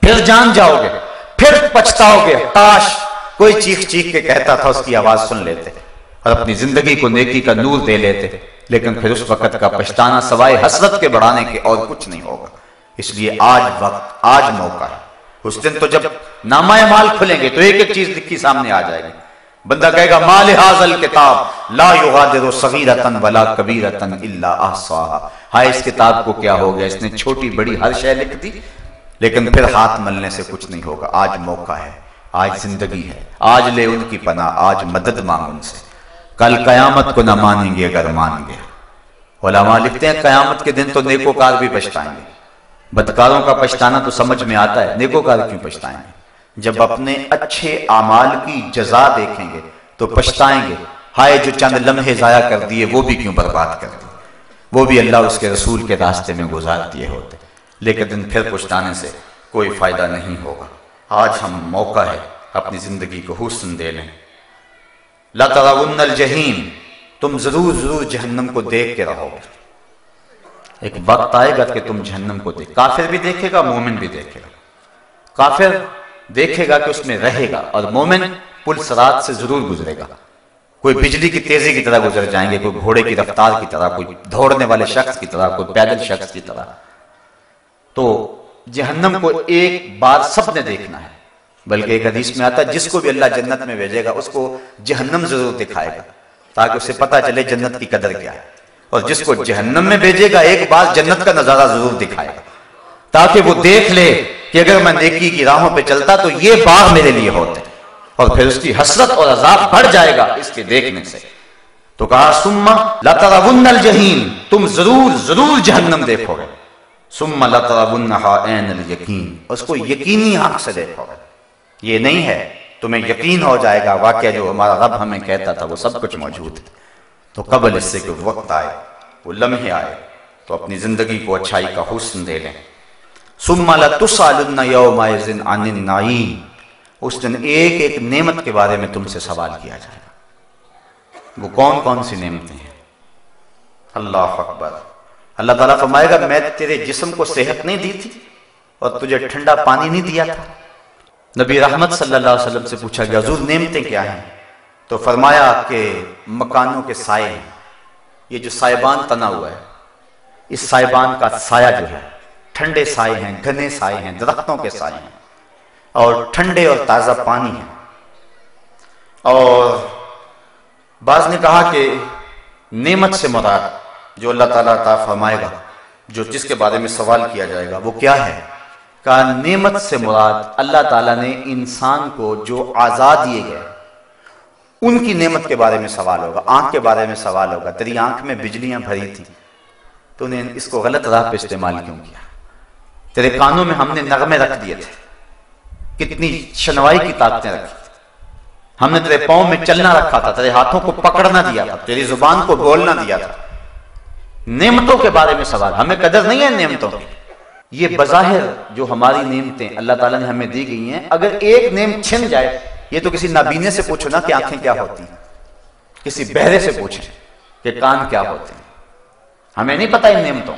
پھر جان جاؤ گے، پھر پچھتاؤ گے. کاش کوئی چیخ چیخ کے کہتا تھا اس کی آواز سن لیتے اور اپنی زندگی کو نیکی کا نور دے لیتے، لیکن پھر اس وقت کا پچھتانا سوائے حسرت کے بڑھانے کے اور کچھ نہیں ہوگا. اس لیے آج وقت، آج موقع ہے. اس دن تو جب نامہ اعمال کھلیں گے تو ایک ایک چیز لکھی سامنے آ جائے گی. بندہ کہے گا ما لہذا الکتاب لا یغادر صغیرۃ ولا کبیرۃ الا احصاها. ہائے اس کتاب کو کیا ہو گیا، اس نے چھوٹی بڑی ہر شے لکھ دی، لیکن پھر ہاتھ ملنے سے کچھ نہیں ہوگا. آج موقع ہے، آج زندگی ہے. آج لے ان کی پناہ، آج مدد مانگ ان سے. کل قیامت کو نہ مانیں گے اگر مان گے. علماء لکھتے ہیں قیامت کے دن تو نیکوکار بھی پچھتائیں گے. بدکاروں کا پچھتانا تو سمجھ میں آتا ہے، نیکوکار کیوں پچھتائیں گے؟ جب اپنے اچھے اعمال کی جزا دیکھیں گے تو پچھتائیں گے، ہائے جو چند لمحے ضائع کر دیے وہ بھی کیوں برباد کر دیے، وہ بھی اللہ اس کے رسول کے راستے میں گزار دیے ہوتے. لیکن پھر پچھتانے سے کوئی فائدہ نہیں ہوگا. آج ہم موقع ہے اپنی زندگی کو حسن دے لیں. لَتَرَوُنَّ الْجَحِيمَ تم ضرور ضرور جہنم کو دیکھ کے رہو گے. ایک وقت آئے گا کہ تم جہنم کو دیکھ، کافر بھی دیکھے گا، مومن بھی دیکھے گا. کافر دیکھے گا کہ اس میں رہے گا، اور مومن پل صراط سے ضرور گزرے گا. کوئی بجلی کی تیزی کی طرح گزر جائیں گے، کوئی گھوڑے کی رفتار کی طرح، کوئی دوڑنے والے شخص کی طرح، کوئی پیدل شخص کی طرح. تو جہنم کو ایک بار سب نے دیکھنا ہے. بلکہ ایک حدیث میں آتا ہے جس کو بھی اللہ جنت میں بھیجے گا اس کو جہنم ضرور دکھائے گا، تاکہ اسے پتہ چلے جنت کی قدر کیا ہے. اور جس کو جہنم میں بھیجے گا ایک بار جنت کا نظارہ ضرور دکھائے گا، تاکہ وہ دیکھ لے کہ اگر میں نیکی کی راہوں پہ چلتا تو یہ باغ میرے لیے ہوتے. اور پھر اس کی حسرت اور عذاب بڑھ جائے گا اس کے دیکھنے سے. تو کہا ثم لترون الجحیم، تم ضرور ضرور جہنم دیکھو گے. ثم لترونها عین الیقین، اس کو یقینی آنکھ سے دیکھو گے. یہ نہیں ہے تمہیں یقین ہو جائے گا واقعہ جو ہمارا رب ہمیں کہتا تھا وہ سب کچھ موجود ہے. تو قبل اس سے کہ وقت آئے، وہ لمحے آئے، تو اپنی زندگی کو اچھائی کا حسن دے لیں. ثم لتسألن یومئذ عن النعیم، اس دن ایک ایک نعمت کے بارے میں تم سے سوال کیا جائے گا. وہ کون کون سی نعمتیں ہیں؟ اللہ اکبر. اللہ تعالیٰ فرمائے گا میں تیرے جسم کو صحت نہیں دی تھی اور تجھے ٹھنڈا پانی نہیں دیا تھا؟ نبی رحمت صلی اللہ علیہ وسلم سے پوچھا گیا حضور نعمتیں کیا ہیں؟ تو فرمایا کہ مکانوں کے سائے ہیں. یہ جو سائبان تنا ہوا ہے، اس سائبان کا سایہ جو ہے، ٹھنڈے سائے ہیں، گھنے سائے ہیں، درختوں کے سائے ہیں، اور ٹھنڈے اور تازہ پانی ہے. اور بعض نے کہا کہ نعمت سے مراد جو اللہ تعالیٰ عطا فرمائے گا، جو جس کے بارے میں سوال کیا جائے گا وہ کیا ہے؟ کہا نعمت سے مراد اللہ تعالیٰ نے انسان کو جو اعضاء دیے گئے ان کی نعمت کے بارے میں سوال ہوگا. آنکھ کے بارے میں سوال ہوگا، تیری آنکھ میں بجلیاں بھری تھیں تو نے اس کو غلط راہ پہ استعمال کیوں کیا؟ تیرے کانوں میں ہم نے نغمے رکھ دیے تھے، کتنی شنوائی کی طاقتیں رکھی تھی. ہم نے تیرے پاؤں میں چلنا رکھا تھا، تیرے ہاتھوں کو پکڑنا دیا تھا، تیری زبان کو بولنا دیا تھا. نعمتوں کے بارے میں سوال، ہمیں قدر نہیں ہے نعمتوں کی. یہ بظاہر جو ہماری نعمتیں اللہ تعالیٰ نے ہمیں دی گئی ہیں، اگر ایک نعمت چھن جائے، یہ تو کسی نابینے سے پوچھو نا کہ آنکھیں کیا ہوتی ہیں، کسی بہرے سے پوچھیں کہ کان کیا ہوتے ہیں. ہمیں نہیں پتہ ان نعمتوں.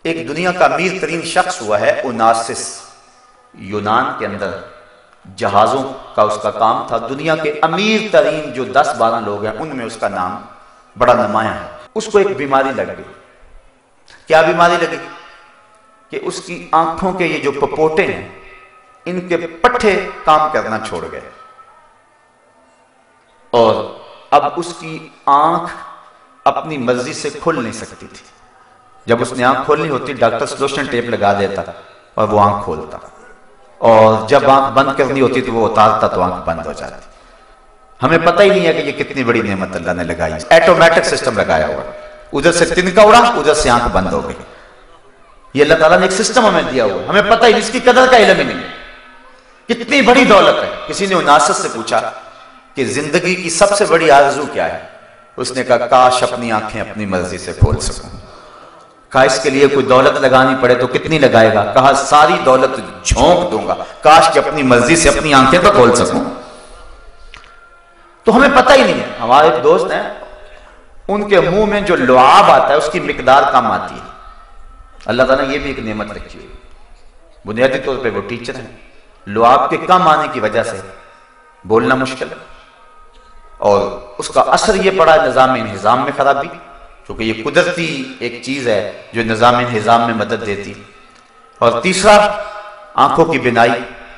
ایک دنیا کا امیر ترین شخص ہوا ہے اوناسس، یونان کے اندر جہازوں کا اس کا کام تھا. دنیا کے امیر ترین جو 10-12 لوگ ہیں ان میں اس کا نام بڑا نمایاں ہے. اس کو ایک بیماری لگ گئی. کیا بیماری لگی؟ کہ اس کی آنکھوں کے یہ جو پپوٹے ہیں ان کے پٹھے کام کرنا چھوڑ گئے، اور اب اس کی آنکھ اپنی مرضی سے کھل نہیں سکتی تھی. جب اس نے آنکھ کھولنی ہوتی ڈاکٹر سلوشن ٹیپ لگا دیتا اور وہ آنکھ کھولتا، اور جب آنکھ بند کرنی ہوتی تو وہ اتارتا تو آنکھ بند ہو جاتی. ہمیں پتہ ہی نہیں ہے کہ یہ کتنی بڑی نعمت اللہ نے لگائی. ایٹومیٹک سسٹم لگایا ہوا، ادھر سے تنکا اڑا ادھر سے آنکھ بند ہو گئی. یہ اللہ تعالیٰ نے ایک سسٹم ہمیں دیا ہوا، ہمیں پتہ ہی اس کی قدر کا علم ہی نہیں. کتنی بڑی دولت ہے. کسی نے اوناسس سے پوچھا کہ زندگی کی سب سے بڑی آرزو کیا ہے؟ اس نے کہا کاش اپنی آنکھیں اپنی مرضی سے کھول سکوں. کہا اس کے لیے کوئی دولت لگانی پڑے تو کتنی لگائے گا؟ کہا ساری دولت جھونک دوں گا، کاش کہ اپنی مرضی سے اپنی آنکھیں تو کھول سکوں. تو ہمیں پتہ ہی نہیں ہے. ہمارے ایک دوست ہیں، ان کے منہ میں جو لعاب آتا ہے اس کی مقدار کم آتی ہے. اللہ تعالیٰ نے یہ بھی ایک نعمت رکھی ہوئی. بنیادی طور پہ وہ ٹیچر ہیں، لعاب کے کم آنے کی وجہ سے بولنا مشکل ہے، اور اس کا اثر یہ پڑا نظام انہضام میں خرابی، کیونکہ یہ قدرتی ایک چیز ہے جو نظام انہضام میں مدد دیتی. اور تیسرا آنکھوں کی بینائی،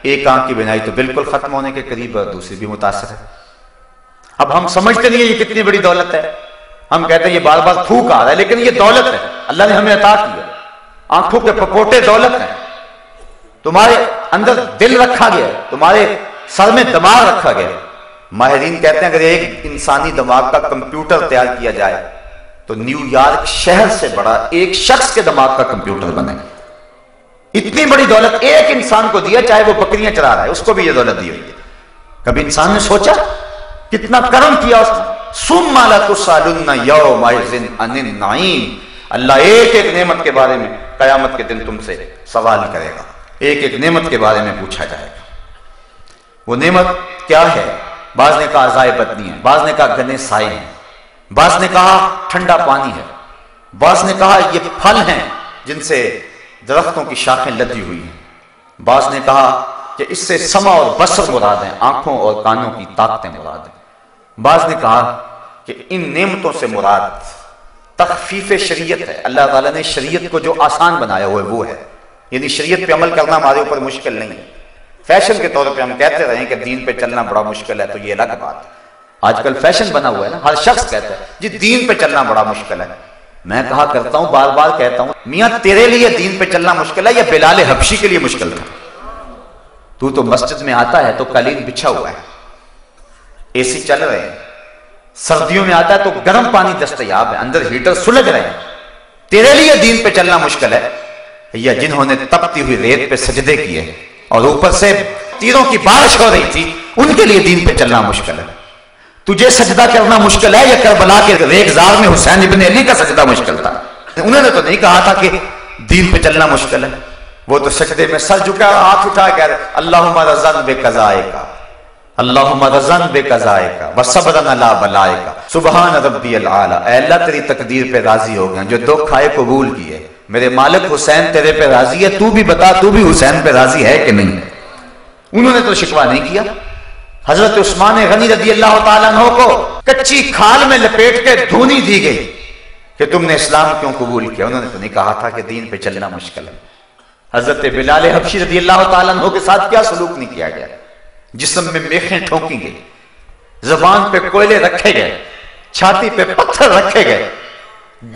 ایک آنکھ کی بینائی تو بالکل ختم ہونے کے قریب اور دوسری بھی متاثر ہے. اب ہم سمجھتے نہیں ہیں یہ کتنی بڑی دولت ہے. ہم کہتے ہیں یہ بار بار تھوک آ رہا ہے، لیکن یہ دولت ہے، اللہ نے ہمیں عطا کی ہے. آنکھوں کے پپوٹے دولت ہیں. تمہارے اندر دل رکھا گیا، تمہارے سر میں دماغ رکھا گیا. ماہرین کہتے ہیں اگر ایک انسانی دماغ کا کمپیوٹر تیار کیا جائے تو نیو یارک شہر سے بڑا ایک شخص کے دماغ کا کمپیوٹر بنے. اتنی بڑی دولت ایک انسان کو دیا، چاہے وہ بکریاں چرا رہا ہے اس کو بھی یہ دولت دی ہوئی ہے. کبھی انسان نے سوچا کتنا کرم کیا اس نے؟ ثم لتسألن یومئذ عن النعیم. اللہ ایک ایک نعمت کے بارے میں قیامت کے دن تم سے سوال کرے گا، ایک ایک نعمت کے بارے میں پوچھا جائے گا. وہ نعمت کیا ہے؟ بعض نے کہا اعضائے بدنی ہے، بعض نے کہا گھنے سائے ہیں، بعض نے کہا ٹھنڈا پانی ہے، بعض نے کہا یہ پھل ہیں جن سے درختوں کی شاخیں لدی ہوئی ہیں، بعض نے کہا کہ اس سے سمع اور بصر مراد ہیں، آنکھوں اور کانوں کی طاقتیں مراد ہیں، بعض نے کہا کہ ان نعمتوں سے مراد تخفیف شریعت ہے، اللہ تعالیٰ نے شریعت کو جو آسان بنایا ہوا ہے وہ ہے، یعنی شریعت پہ عمل کرنا ہمارے اوپر مشکل نہیں ہے۔ فیشن کے طور پہ ہم کہتے رہے کہ دین پہ چلنا بڑا مشکل ہے تو یہ الگ بات ہے، آج کل فیشن بنا ہوا ہے نا، ہر شخص کہتا ہے جی دین پہ چلنا بڑا مشکل ہے۔ میں کہا کرتا ہوں، بار بار کہتا ہوں، میاں تیرے لیے دین پہ چلنا مشکل ہے یا بلال حبشی کے لیے مشکل تھا؟ تو مسجد میں آتا ہے تو قالین بچھا ہوا ہے، اے سی چل رہے ہیں، سردیوں میں آتا ہے تو گرم پانی دستیاب ہے، اندر ہیٹر سلگ رہے ہیں، تیرے لیے دین پہ چلنا مشکل ہے یا جنہوں نے تپتی ہوئی ریت پہ سجدے کیے اور اوپر سے تیروں کی بارش ہو رہی تھی ان کے لیے دین پہ چلنا مشکل ہے؟ تجھے سجدہ کرنا مشکل ہے یا کربلا کے ریگزار میں حسین ابن علی کا سجدہ مشکل تھا؟ انہوں نے تو نہیں کہا تھا کہ دین پہ چلنا مشکل ہے، وہ تو سجدے میں سر جھکا ہاتھ اٹھا کہہ رہے اللہم رضن بقضائک، اللہم رضن بقضائک وصبرن علی بلائک سبحان ربی العالی، اے اللہ تیری تقدیر پہ راضی ہو گئے، جو دکھ آئے قبول کیے، میرے مالک حسین تیرے پہ راضی ہے، تو بھی بتا تو بھی حسین پہ راضی ہے کہ نہیں؟ انہوں نے تو شکوہ نہیں کیا۔ حضرت عثمان غنی رضی اللہ تعالیٰ عنہ کو کچی کھال میں لپیٹ کے دھونی دی گئی کہ تم نے اسلام کیوں قبول کیا؟ انہوں نے تو نہیں کہا تھا کہ دین پہ چلنا مشکل ہے۔ حضرت بلال حبشی رضی اللہ تعالیٰ عنہ کے ساتھ کیا سلوک نہیں کیا گیا؟ جسم میں میخیں ٹھونکی گئی، زبان پہ کوئلے رکھے گئے، چھاتی پہ پتھر رکھے گئے،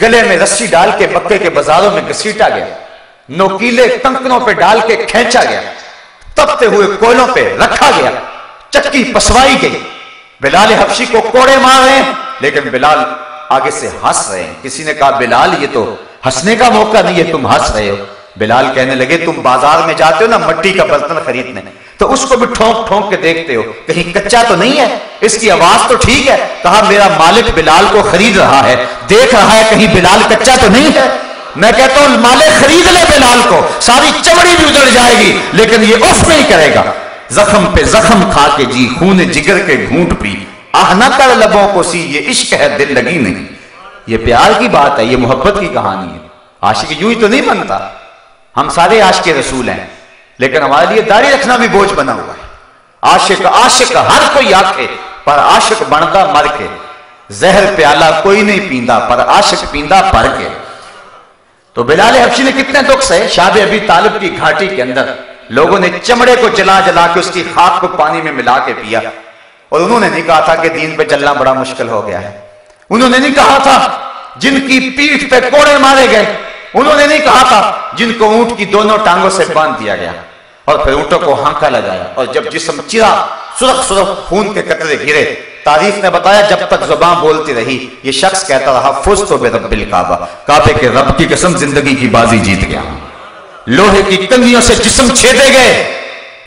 گلے میں رسی ڈال کے مکے کے بازاروں میں گھسیٹا گیا، نوکیلے کنکنوں پہ ڈال کے کھینچا گیا، تپتے ہوئے کوئلوں پہ رکھا گیا، چکی پسوائی گئی، بلال حبشی کو کوڑے مار رہے ہیں لیکن بلال آگے سے ہنس رہے ہیں۔ کسی نے کہا بلال یہ تو ہنسنے کا موقع نہیں ہے، تم ہنس رہے ہو۔ بلال کہنے لگے تم بازار میں جاتے ہو نا مٹی کا برتن خریدنے تو اس کو بھی ٹھونک ٹھونک کے دیکھتے ہو کہیں کچا تو نہیں ہے، اس کی آواز تو ٹھیک ہے۔ کہا میرا مالک بلال کو خرید رہا ہے، دیکھ رہا ہے کہیں بلال کچا تو نہیں ہے۔ میں کہتا ہوں مالک خرید لے بلال کو، ساری چمڑی بھی ادھر جائے گی لیکن یہ اف نہیں کرے گا۔ زخم پہ زخم کھا کے جی خون جگر کے گھونٹ پی، آہ نہ کر لبوں کو سی، یہ عشق ہے دل لگی نہیں۔ یہ پیار کی بات ہے، یہ محبت کی کہانی ہے۔ عاشق یوں ہی تو نہیں بنتا، ہم سارے عاشق رسول ہیں لیکن ہمارے لیے داڑھی رکھنا بھی بوجھ بنا ہوا ہے۔ عاشق عاشق ہر کوئی آکھے پر عاشق بندا مر کے، زہر پیالہ کوئی نہیں پیندا پر عاشق پیندا بھر کے۔ تو بلال حبشی نے کتنے دکھ سہے۔ شاب ابی طالب کی گھاٹی کے اندر لوگوں نے چمڑے کو جلا جلا کے اس کی خاک کو پانی میں ملا کے پیا، اور انہوں نے نہیں کہا تھا کہ دین پہ چلنا بڑا مشکل ہو گیا ہے۔ انہوں نے نہیں کہا تھا جن کی پیٹھ پہ کوڑے مارے گئے، انہوں نے نہیں کہا تھا جن کو اونٹ کی دونوں ٹانگوں سے باندھ دیا گیا اور پھر اونٹوں کو ہانکا لگایا اور جب جسم چرا سرخ سرخ خون کے قطرے گرے، تاریخ نے بتایا جب تک زبان بولتی رہی یہ شخص کہتا رہا فزت برب الکعبہ، کعبے کے رب کی قسم زندگی کی بازی جیت گیا۔ لوہے کی کنگھیوں سے جسم چھیدے گئے،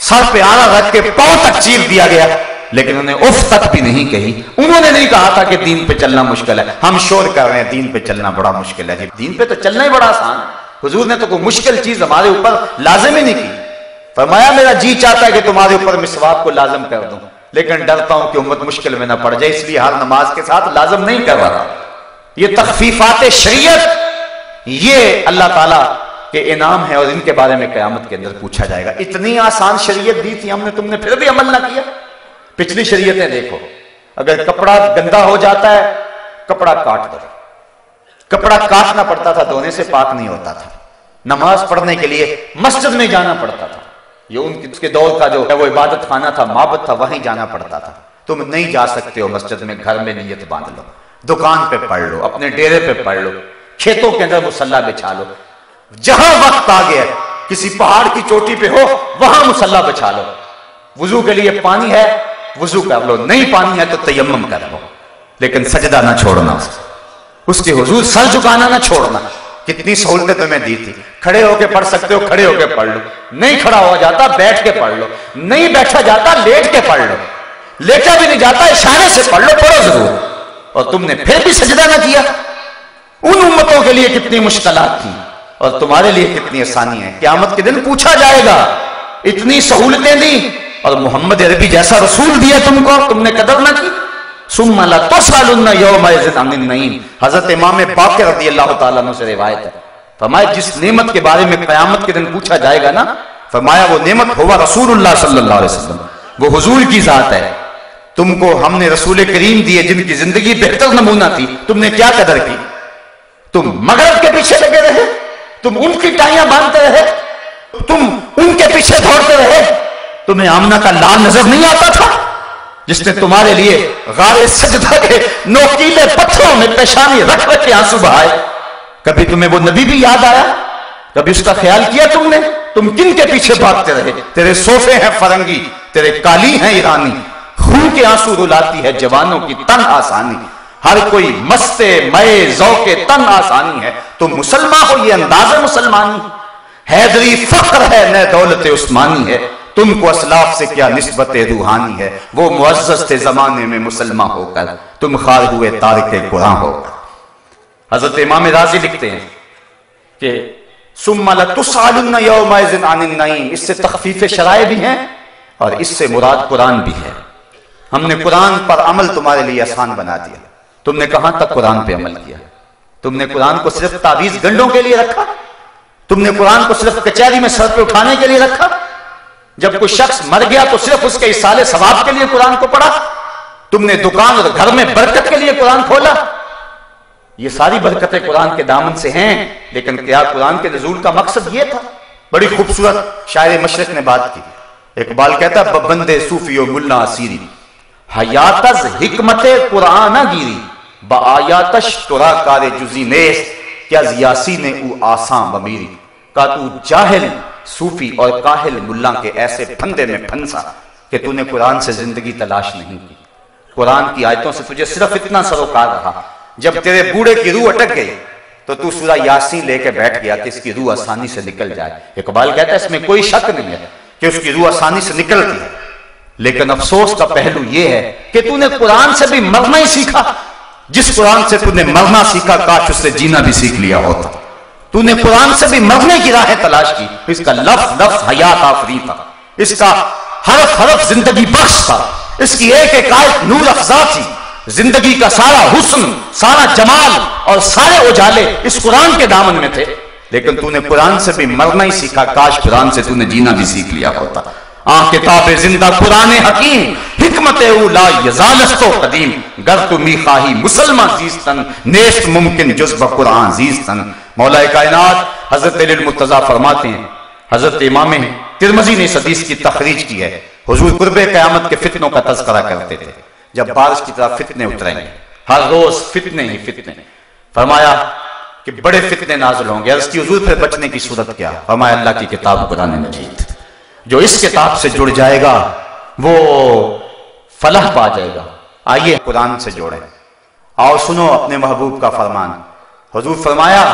سر پہ آڑا رکھ کے پاؤں تک چیر دیا گیا لیکن انہیں اف تک بھی نہیں کہی۔ انہوں نے نہیں کہا تھا کہ دین پہ چلنا مشکل ہے۔ ہم شور کر رہے ہیں دین پہ چلنا بڑا مشکل ہے، دین پہ تو چلنا ہی بڑا آسان ہے۔ حضور نے تو کوئی مشکل چیز ہمارے اوپر لازم ہی نہیں کی۔ فرمایا میرا جی چاہتا ہے کہ تمہارے اوپر مسواک کو لازم کر دوں لیکن ڈرتا ہوں کہ امت مشکل میں نہ پڑ جائے، اس لیے ہر نماز کے ساتھ لازم نہیں کر رہا۔ یہ تخفیفات شریعت یہ اللہ تعالیٰ کے انعام ہے اور ان کے بارے میں قیامت کے اندر پوچھا جائے گا۔ اتنی آسان شریعت دی تھی ہم نے، تم نے پھر بھی عمل نہ کیا۔ پچھلی شریعتیں دیکھو، اگر کپڑا گندا ہو جاتا ہے کپڑا کاٹ دو، کپڑا کاٹنا پڑتا تھا، دھونے سے پاک نہیں ہوتا تھا۔ نماز پڑھنے کے لیے مسجد میں جانا پڑتا تھا، یہ اس کے دور کا جو ہے وہ عبادت خانہ تھا، معبد تھا، وہیں جانا پڑتا تھا۔ تم نہیں جا سکتے ہو مسجد میں، گھر میں نیت باندھ لو، دکان پہ پڑھ لو، اپنے ڈیرے پہ پڑھ لو، کھیتوں کے اندر مصلی بچھا لو، جہاں وقت آ گیا کسی پہاڑ کی چوٹی پہ ہو وہاں مصلی بچھا لو۔ وضو کے لیے پانی ہے وضو کر لو، نہیں پانی ہے تو تیمم کر لو، لیکن سجدہ نہ چھوڑنا، اس کے حضور سر جھکانا نہ چھوڑنا۔ کتنی سہولتیں تمہیں دی تھی، کھڑے ہو کے پڑھ سکتے ہو کھڑے ہو کے پڑھ لو، نہیں کھڑا ہوا جاتا بیٹھ کے پڑھ لو، نہیں بیٹھا جاتا لیٹ کے پڑھ لو، لیٹا بھی نہیں جاتا اشارے سے پڑھ لو، پڑھو ضرور۔ اور تم نے پھر بھی سجدہ نہ کیا۔ ان امتوں کے لیے کتنی مشکلات تھیں اور تمہارے لیے کتنی آسانی ہے۔ قیامت کے دن پوچھا جائے گا، اتنی سہولتیں دی اور محمد عربی جیسا رسول دیا تم کو، تم نے قدر نہ کی۔ ثم لتسألن یومئذ عن النعیم۔ حضرت امام باقر رضی اللہ تعالیٰ عنہ سے روایت ہے، فرمایا جس نعمت کے بارے میں قیامت کے دن پوچھا جائے گا نا، فرمایا وہ نعمت ہوا رسول اللہ صلی اللہ علیہ وسلم، وہ حضور کی ذات ہے۔ تم کو ہم نے رسول کریم دیے جن کی زندگی بہتر نمونہ تھی، تم نے کیا قدر کی؟ تم مغرب کے پیچھے لگے رہے، تم ان کی ٹائیاں باندھتے رہے، تم ان کے پیچھے دوڑتے رہے۔ تمہیں آمنہ کا لال نظر نہیں آتا تھا جس نے تمہارے لیے غار سجدہ کے نوکیلے پتھروں میں پیشانی رکھ رکھ کے آنسو بہائے؟ کبھی تمہیں وہ نبی بھی یاد آیا؟ کبھی اس کا خیال کیا تم نے؟ تم کن کے پیچھے بھاگتے رہے؟ تیرے صوفے ہیں فرنگی، تیرے قالی ہیں ایرانی، خون کے آنسو رلاتی ہے جوانوں کی تن آسانی، ہر کوئی مستے مئے ذوق تن آسانی ہے، تم مسلمان ہو یہ انداز مسلمانی، حیدری فخر ہے نئے دولت عثمانی ہے، تم کو اسلاف سے کیا نسبت روحانی ہے، وہ معزز تھے زمانے میں مسلمان ہو کر، تم خار ہوئے تارک قرآن ہو کر۔ حضرت امام رازی لکھتے ہیں کہ ثم لتسألن یومئذ عن النعیم، اس سے تخفیف شرائع بھی ہیں اور اس سے مراد قرآن بھی ہے۔ ہم نے قرآن پر عمل تمہارے لیے آسان بنا دیا۔ تم نے کہاں تک قرآن پہ عمل کیا؟ تم نے قرآن کو صرف تعویذ گنڈوں کے لیے رکھا؟ تم نے قرآن کو صرف کچہری میں سر پہ اٹھانے کے لیے رکھا؟ جب کوئی شخص مر گیا تو صرف اس کے ایصال ثواب کے لیے قرآن کو پڑھا؟ تم نے دکان اور گھر میں برکت کے لیے قرآن کھولا؟ یہ ساری برکتیں قرآن کے دامن سے ہیں، لیکن کیا قرآن کے نزول کا مقصد یہ تھا؟ بڑی خوبصورت شاعر مشرق نے بات کی۔ اقبال کہتا ہے ببندے صوفی و ملا اسیری، حیات از حکمت قرآن گیری، با آیاتش ترا کار جزی نیست، کیا یاسی نے او آسان بمیری۔ کا تو جاہل صوفی اور کاہل ملا کے ایسے پھندے میں پھنسا کہ تو نے قرآن سے زندگی تلاش نہیں کی، قرآن کی آیتوں سے تجھے صرف اتنا سروکار رہا۔ جب تیرے بوڑھے کی روح اٹک گئی تو تو سورہ یاسین لے کے بیٹھ گیا کہ اس کی روح آسانی سے نکل جائے۔ اقبال کہتا ہے اس میں کوئی شک نہیں ہے کہ اس کی روح آسانی سے نکلتی ہے، لیکن افسوس کا پہلو یہ ہے کہ تو نے قرآن سے بھی مرنا ہی سیکھا۔ جس قرآن سے تو نے مرنا سیکھا کاش اس سے جینا بھی سیکھ لیا ہوتا۔ تو نے قرآن سے بھی مرنے کی راہیں تلاش کی، اس کا لفظ لفظ حیات آفری تھا، اس کا حرف حرف زندگی بخش تھا، اس کی ایک ایک آیت نور افزا تھی۔ زندگی کا سارا حسن، سارا جمال اور سارے اجالے اس قرآن کے دامن میں تھے، لیکن تو نے قرآن سے بھی مرنا ہی سیکھا، کاش قرآن سے تو نے جینا بھی سیکھ لیا ہوتا۔ کتاب زندہ قرآن حکیم، حکمت او لا یزالست و قدیم، گر تو می خواہی مسلمان زیستن، نیست ممکن جز بقرآن زیستن۔ مولا کائنات حضرت علی المرتضیٰ فرماتے ہیں، حضرت امام ترمذی نے اس حدیث کی تخریج کی ہے، حضور قرب قیامت کے فتنوں کا تذکرہ کرتے تھے، جب بارش کی طرح فتنے اتریں گے، ہر روز فتنے ہی فتنے، فرمایا کہ بڑے فتنے نازل ہوں گے۔ عرض کی حضور پھر بچنے کی صورت کیا؟ فرمایا اللہ کی کتاب قرآن مجید، جو اس کتاب سے جڑ جائے گا وہ فلاح پا جائے گا۔ آئیے قرآن سے جوڑیں، آؤ سنو اپنے محبوب کا فرمان۔ حضور فرمایا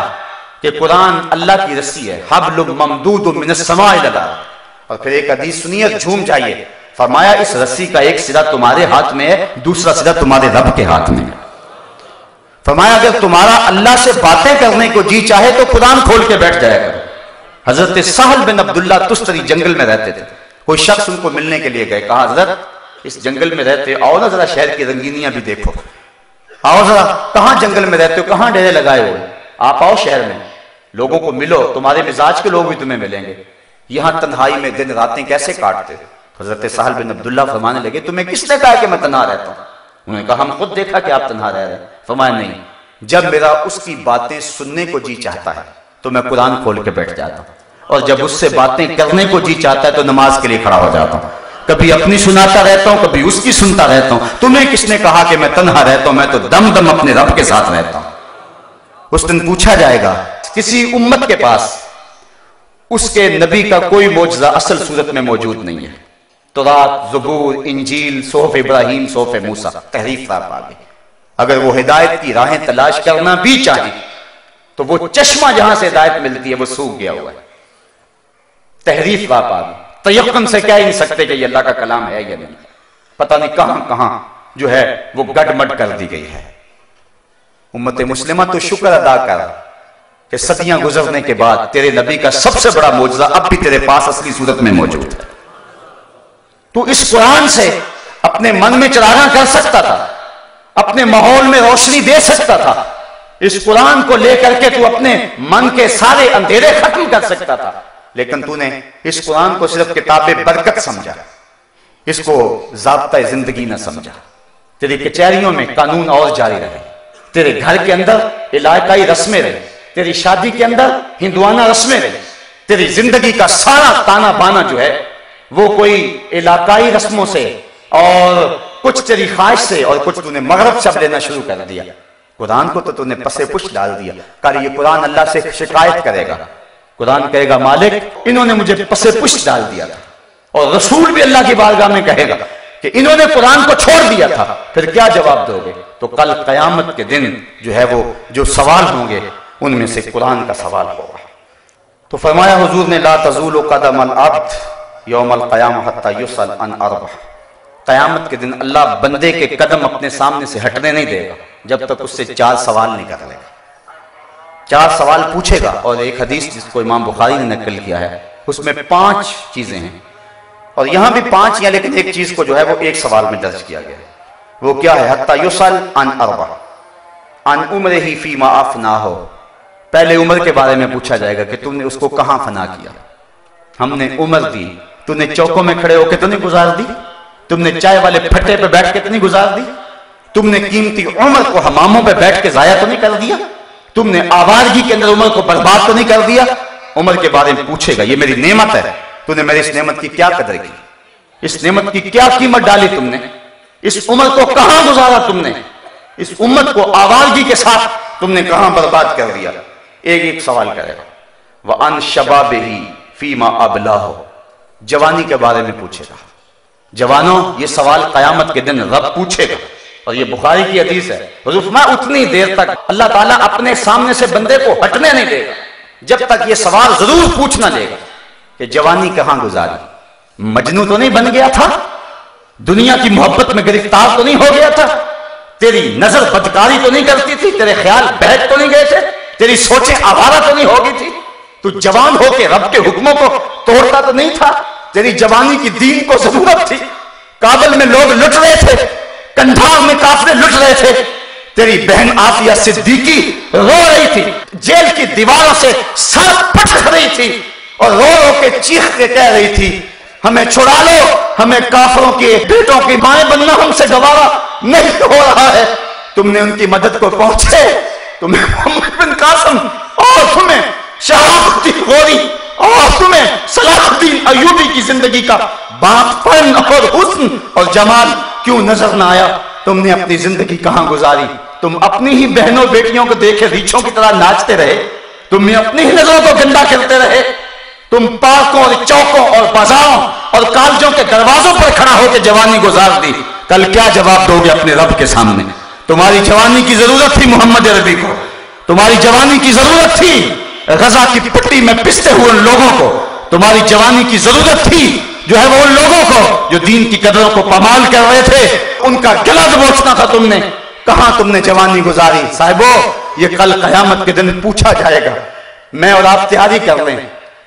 کہ قرآن اللہ کی رسی ہے، حبل ممدود من السماء الی الارض، اور پھر ایک حدیث سنیے جھوم جائیے، فرمایا اس رسی کا ایک سرا تمہارے ہاتھ میں ہے، دوسرا سرا تمہارے رب کے ہاتھ میں ہے۔ فرمایا اگر تمہارا اللہ سے باتیں کرنے کو جی چاہے تو قرآن کھول کے بیٹھ جائے گا۔ حضرت سہل بن عبداللہ تستری جنگل میں رہتے تھے، کوئی شخص ان کو ملنے کے لیے گئے، کہا حضرت اس جنگل میں رہتے آؤ نا ذرا شہر کی رنگینیاں بھی دیکھو، آؤ ذرا کہاں جنگل میں رہتے ہو، کہاں ڈیرے لگائے ہو، آپ آؤ شہر میں، لوگوں کو ملو، تمہارے مزاج کے لوگ بھی تمہیں ملیں گے، یہاں تنہائی میں دن راتیں کیسے کاٹتے؟ حضرت سہل بن عبداللہ فرمانے لگے تمہیں کس نے کہا کہ میں تنہا رہتا ہوں؟ انہوں نے کہا ہم خود دیکھا کہ آپ تنہا رہ رہے ہیں۔ فرمایا نہیں، جب میرا اس کی باتیں سننے کو جی چاہتا ہے تو میں قرآن کھول کے بیٹھ جاتا ہوں، اور جب اس سے باتیں کرنے کو جی چاہتا ہے تو نماز کے لیے کھڑا ہو جاتا ہوں، کبھی اپنی سناتا رہتا ہوں کبھی اس کی سنتا رہتا ہوں۔ تمہیں کس نے کہا کہ میں تنہا رہتا ہوں؟ میں تو دم دم اپنے رب کے ساتھ رہتا ہوں۔ اس دن پوچھا جائے گا کسی امت کے پاس اس کے نبی کا کوئی معجزہ اصل صورت میں موجود نہیں ہے، تورات، زبور، انجیل، صحف ابراہیم، صحف موسیٰ، تحریف آپ آگے، اگر وہ ہدایت کی راہیں تلاش کرنا بھی چاہیں تو وہ چشمہ جہاں سے ہدایت ملتی ہے وہ سوکھ گیا ہوا ہے، تحریف آپ آگے، تیقن سے کہہ نہیں سکتے کہ یہ اللہ کا کلام ہے یا نہیں، پتہ نہیں کہاں کہاں جو ہے وہ گڈ مڈ کر دی گئی ہے۔ امت مسلمہ تو شکر ادا کر کہ صدیاں گزرنے کے بعد تیرے نبی کا سب سے بڑا معجزہ اب بھی تیرے پاس اصلی صورت میں موجود ہے۔ تو اس قرآن سے اپنے من میں چراغاں کر سکتا تھا، اپنے ماحول میں روشنی دے سکتا تھا، اس قرآن کو لے کر کے تو اپنے من کے سارے اندھیرے ختم کر سکتا تھا، لیکن تو نے اس قرآن کو صرف کتاب برکت سمجھا، اس کو ضابطہ زندگی نہ سمجھا۔ تیری کچہریوں میں قانون اور جاری رہے، تیرے گھر کے اندر علاقائی رسمیں رہے، تیری شادی کے اندر ہندوانہ رسمیں رہے، تیری زندگی کا سارا تانا بانا جو ہے وہ کوئی علاقائی رسموں سے اور کچھ تیری خواہش سے اور کچھ تو نے مغرب سے لینا شروع کر دیا۔ قرآن کو تو نے پسے پش ڈال دیا۔ کہا یہ قرآن اللہ سے شکایت کرے گا، قرآن کہے گا مالک انہوں نے مجھے پسے پش ڈال دیا تھا، اور رسول بھی اللہ کی بارگاہ میں کہے گا کہ انہوں نے قرآن کو چھوڑ دیا تھا، پھر کیا جواب دو گے؟ تو کل قیامت کے دن جو ہے وہ جو سوال ہوں گے ان میں سے قرآن کا سوال ہوگا۔ تو فرمایا حضور نے لا تزول قدم العبد یوم القیامہ حتی یسأل عن اربع، قیامت کے دن اللہ بندے کے قدم اپنے سامنے سے ہٹنے نہیں دے گا جب تک اس سے 4 سوال نہیں کر لے گا۔ 4 سوال پوچھے گا، اور ایک حدیث جس کو امام بخاری نے نقل کیا ہے اس میں 5 چیزیں ہیں، اور یہاں بھی 5 ہیں، لیکن ایک چیز کو جو ہے وہ ایک سوال میں درج کیا گیا ہے۔ وہ کیا ہے؟ حتی یسأل عن اربع عن عمرہ فیما افناہ، پہلے عمر کے بارے میں پوچھا جائے گا کہ تم نے اس کو کہاں فنا کیا۔ ہم نے عمر دی، تم نے چوکوں میں کھڑے ہو کے تو نہیں گزار دی، تم نے چائے والے پھٹے پہ بیٹھ کے تو نہیں گزار دی، تم نے قیمتی عمر کو حماموں پہ بیٹھ کے ضائع تو نہیں کر دیا، تم نے آوارگی کے اندر عمر کو برباد تو نہیں کر دیا۔ عمر کے بارے میں پوچھے گا، یہ میری نعمت ہے، تو نے میری اس نعمت کی کیا قدر کی، اس نعمت کی کیا قیمت ڈالی تم نے، اس عمر کو کہاں گزارا تم نے، اس امت کو آوارگی کے ساتھ تم نے کہاں برباد کر دیا۔ ایک ایک سوال کرے گا۔ وَعَنْ شَبَابِهِ فِيمَا أَبْلَاهُ، جوانی کے بارے میں پوچھے گا۔ جوانوں، یہ سوال قیامت کے دن رب پوچھے گا، اور یہ بخاری کی حدیث ہے۔ حضور فرمایا اتنی دیر تک اللہ تعالیٰ اپنے سامنے سے بندے کو ہٹنے نہیں دے گا جب تک یہ سوال ضرور پوچھنا لے گا کہ جوانی کہاں گزاری، مجنوں تو نہیں بن گیا تھا، دنیا کی محبت میں گرفتار تو نہیں ہو گیا تھا، تیری نظر بدکاری تو نہیں کرتی تھی، تیرے خیال بہک تو نہیں گئے تھے، تیری سوچیں آوارہ تو نہیں ہو گئی تھی، تو جوان ہو کے رب کے حکموں کو توڑتا تو نہیں تھا، تیری جوانی کی دین کو ضرورت تھی، کابل میں لوگ لٹ رہے تھے، کندھار میں کافرے لٹ رہے تھے، تیری بہن آفیہ صدیقی رو رہی تھی، جیل کی دیواروں سے سر پھٹ رہی تھی اور رو رو کے چیخ کے کہہ رہی تھی ہمیں چھڑا لو، ہمیں کافروں کے بیٹوں کی مائیں بننا ہم سے گوارا نہیں ہو رہا ہے۔ تم نے ان کی مدد کو پہنچے، تمہیں محمد بن قاسم اور تمہیں شہاب الدین غوری اور تمہیں صلاح الدین ایوبی کی زندگی کا باپ پن اور حسن اور جمال کیوں نظر نہ آیا؟ تم نے اپنی زندگی کہاں گزاری؟ تم اپنی ہی بہنوں بیٹیوں کو دیکھے ریچھوں کی طرح ناچتے رہے، تم نے اپنی ہی نظروں کو گندا کرتے رہے، تم پارکوں اور چوکوں اور بازاروں اور کالجوں کے دروازوں پر کھڑا ہو کے جوانی گزار دی۔ کل کیا جواب دو گے اپنے رب کے سامنے؟ تمہاری جوانی کی ضرورت تھی محمد عربی کو، تمہاری جوانی کی ضرورت تھی غزہ کی پٹی میں پستے ہوئے لوگوں کو، تمہاری جوانی کی ضرورت تھی جو ہے وہ ان لوگوں کو جو دین کی قدروں کو پامال کر رہے تھے، ان کا گلا دبوچنا تھا تم نے۔ کہاں تم نے جوانی گزاری؟ صاحبو، یہ کل قیامت کے دن پوچھا جائے گا۔ میں اور آپ تیاری کر لیں،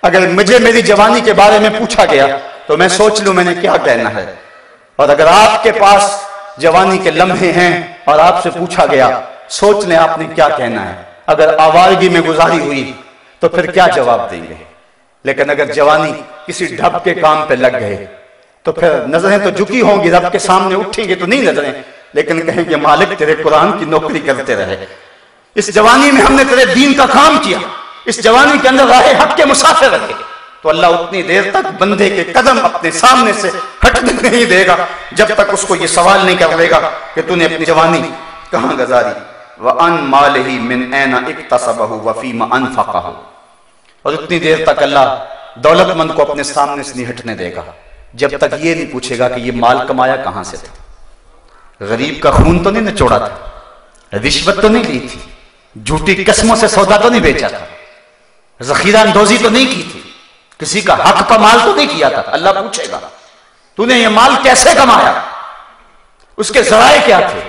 اگر مجھے میری جوانی کے بارے میں پوچھا گیا تو میں سوچ لوں میں نے کیا کہنا ہے، اور اگر آپ کے پاس جوانی کے لمحے ہیں اور آپ سے پوچھا گیا سوچ لیں آپ نے کیا کہنا ہے۔ اگر آوارگی میں گزاری ہوئی تو پھر کیا جواب دیں گے؟ لیکن اگر جوانی کسی ڈھب کے کام پہ لگ گئے تو پھر نظریں تو جھکی ہوں گی، رب کے سامنے اٹھیں گے تو نہیں نظریں، لیکن کہیں گے مالک تیرے قرآن کی نوکری کرتے رہے، اس جوانی میں ہم نے تیرے دین کا کام کیا، اس جوانی کے اندر راہ حق کے مسافر رہے، تو اللہ اتنی دیر تک بندے کے قدم اپنے سامنے سے ہٹنے نہیں دے گا جب تک اس کو یہ سوال نہیں کر لے گا کہ تو نے اپنی جوانی کہاں گزاری۔ وَأَن مَالِهِ مِنْ أَيْنَ اكْتَسَبَهُ وَفِيمَ أَنْفَقَهُ، اور اتنی دیر تک اللہ دولت مند کو اپنے سامنے سے نہیں ہٹنے دے گا جب تک یہ نہیں پوچھے گا کہ یہ مال کمایا کہاں سے تھا، غریب کا خون تو نہیں نچوڑا تھا، رشوت تو نہیں لی تھی، جھوٹی قسموں سے سودا تو نہیں بیچا تھا، ذخیرہ اندوزی تو نہیں کی تھی، کسی کا حق کا مال تو نہیں کیا تھا۔ اللہ پوچھے گا تو نے یہ مال کیسے کمایا، اس کے ذرائع کیا تھے؟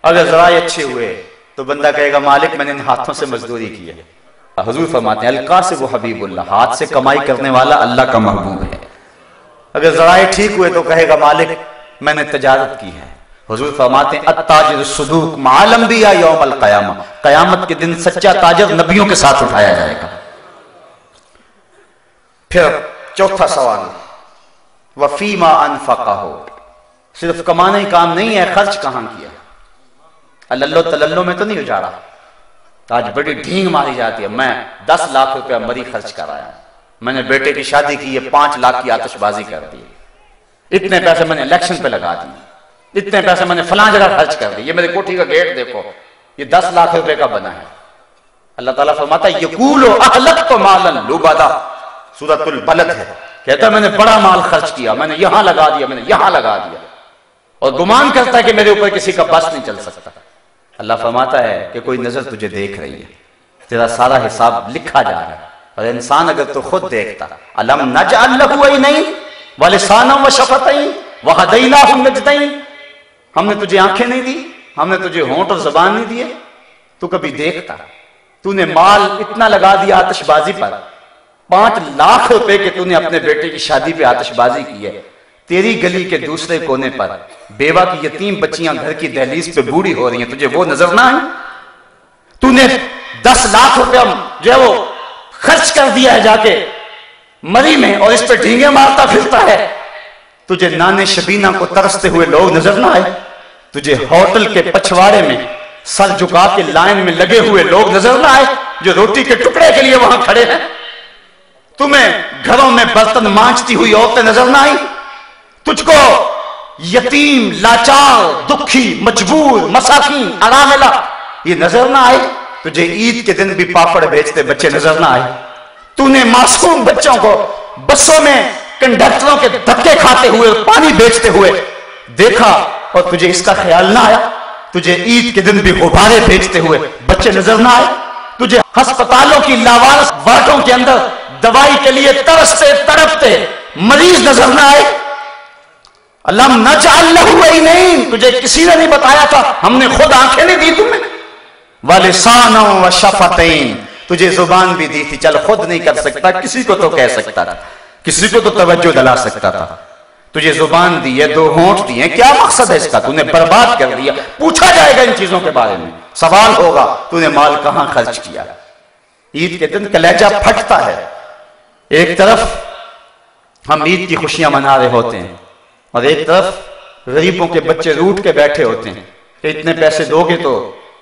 اگر ذرائع اچھے ہوئے تو بندہ کہے گا مالک میں نے ان ہاتھوں سے مزدوری کی ہے۔ حضور فرماتے ہیں القاسب حبیب اللہ، ہاتھ سے کمائی کرنے والا اللہ کا محبوب ہے۔ اگر ذرائع ٹھیک ہوئے تو کہے گا مالک میں نے تجارت کی ہے۔ حضور فرماتے ہیں التاجر الصدوق مع الانبیاء یوم القیامہ، قیامت کے دن سچا تاجر نبیوں کے ساتھ اٹھایا جائے گا۔ پھر چوتھا سوال، وفیما انفقہ، صرف کمانا ہی کام نہیں ہے، خرچ کہاں کیا؟ اللہ تللو میں تو نہیں اجاڑا۔ آج بڑی ڈھینگ ماری جاتی ہے، میں 10 لاکھ روپیہ مری خرچ کرایا، میں نے بیٹے کی شادی کی ہے 5 لاکھ کی آتش بازی کر دی، اتنے پیسے میں نے الیکشن پہ لگا دی، اتنے پیسے میں نے فلاں جگہ خرچ کر دی، یہ میری کوٹھی کا گیٹ دیکھو یہ 10 لاکھ روپے کا بنا ہے۔ اللہ تعالیٰ فرماتا ہے یقولو اہلکت مالا لبدا، سورۃ البلد ہے، کہتا ہے میں نے بڑا مال خرچ کیا، میں نے یہاں لگا دیا، میں نے یہاں لگا دیا، اور گمان کرتا ہے کہ میرے اوپر کسی کا بس نہیں چل سکتا۔ اللہ فرماتا ہے کہ کوئی نظر تجھے دیکھ رہی ہے، تیرا سارا حساب لکھا جا رہا ہے، اور انسان اگر تو خود دیکھتا، الم نجعل لہ عینین ولسانا وشفتین وہدیناہ النجدین، ہم نے تجھے آنکھیں نہیں دی، ہم نے تجھے ہونٹ اور زبان نہیں دیے، تو کبھی دیکھتا؟ تو نے مال اتنا لگا دیا آتش بازی پر، 5 لاکھ روپے کے تو نے اپنے بیٹے کی شادی پہ آتش بازی کی ہے، تیری گلی کے دوسرے کونے پر بیوہ کی یتیم بچیاں گھر کی دہلیز پہ بوڑھی ہو رہی ہیں، تجھے وہ نظر نہ آئے؟ تو نے 10 لاکھ روپے جو ہے وہ خرچ کر دیا ہے جا کے مری میں، اور اس پہ ڈھینگے مارتا پھرتا ہے، تجھے نانے شبینہ کو ترستے ہوئے لوگ نظر نہ آئے؟ تجھے ہوٹل کے پچھواڑے میں سر جھکا کے لائن میں لگے ہوئے لوگ نظر نہ آئے جو روٹی کے ٹکڑے کے لیے وہاں کھڑے ہیں؟ تمہیں گھروں میں برتن مانجتی ہوئی عورتیں نظر نہ آئی؟ تجھ کو یتیم، لاچار، دکھی، مجبور، مساکین، اراملہ یہ نظر نہ آئے؟ تجھے عید کے دن بھی پاپڑ بیچتے بچے نظر نہ آئے؟ تو نے معصوم بچوں کو بسوں میں کنڈکٹروں کے دھکے کھاتے ہوئے، پانی بیچتے ہوئے دیکھا، اور تجھے اس کا خیال نہ آیا؟ تجھے عید کے دن بھی غبارے بیچتے ہوئے بچے نظر نہ آئے؟ تجھے ہسپتالوں کی لاوارث وارڈوں کے اندر دوائی کے لیے ترستے تڑپتے مریض نظر نہ آئے؟ الم نجعل لہ عینین، تجھے کسی نے نہیں بتایا تھا، ہم نے خود آنکھیں نہیں دی تمہیں؟ ولسانا وشفتین، تجھے زبان بھی دی تھی، چل خود نہیں کر سکتا، کسی کو تو کہہ سکتا تھا، کسی کو تو توجہ دلا سکتا تھا، تجھے زبان دی ہے، 2 ہونٹ دیے، کیا مقصد ہے اس کا؟ تو نے برباد کر دیا۔ پوچھا جائے گا ان چیزوں کے بارے میں، سوال ہوگا تو نے مال کہاں خرچ کیا؟ عید کے دن کلیجہ پھٹتا ہے، ایک طرف ہم عید کی خوشیاں منا رہے ہوتے ہیں، اور ایک طرف غریبوں کے بچے روٹ کے بیٹھے ہوتے ہیں کہ اتنے پیسے دو گے تو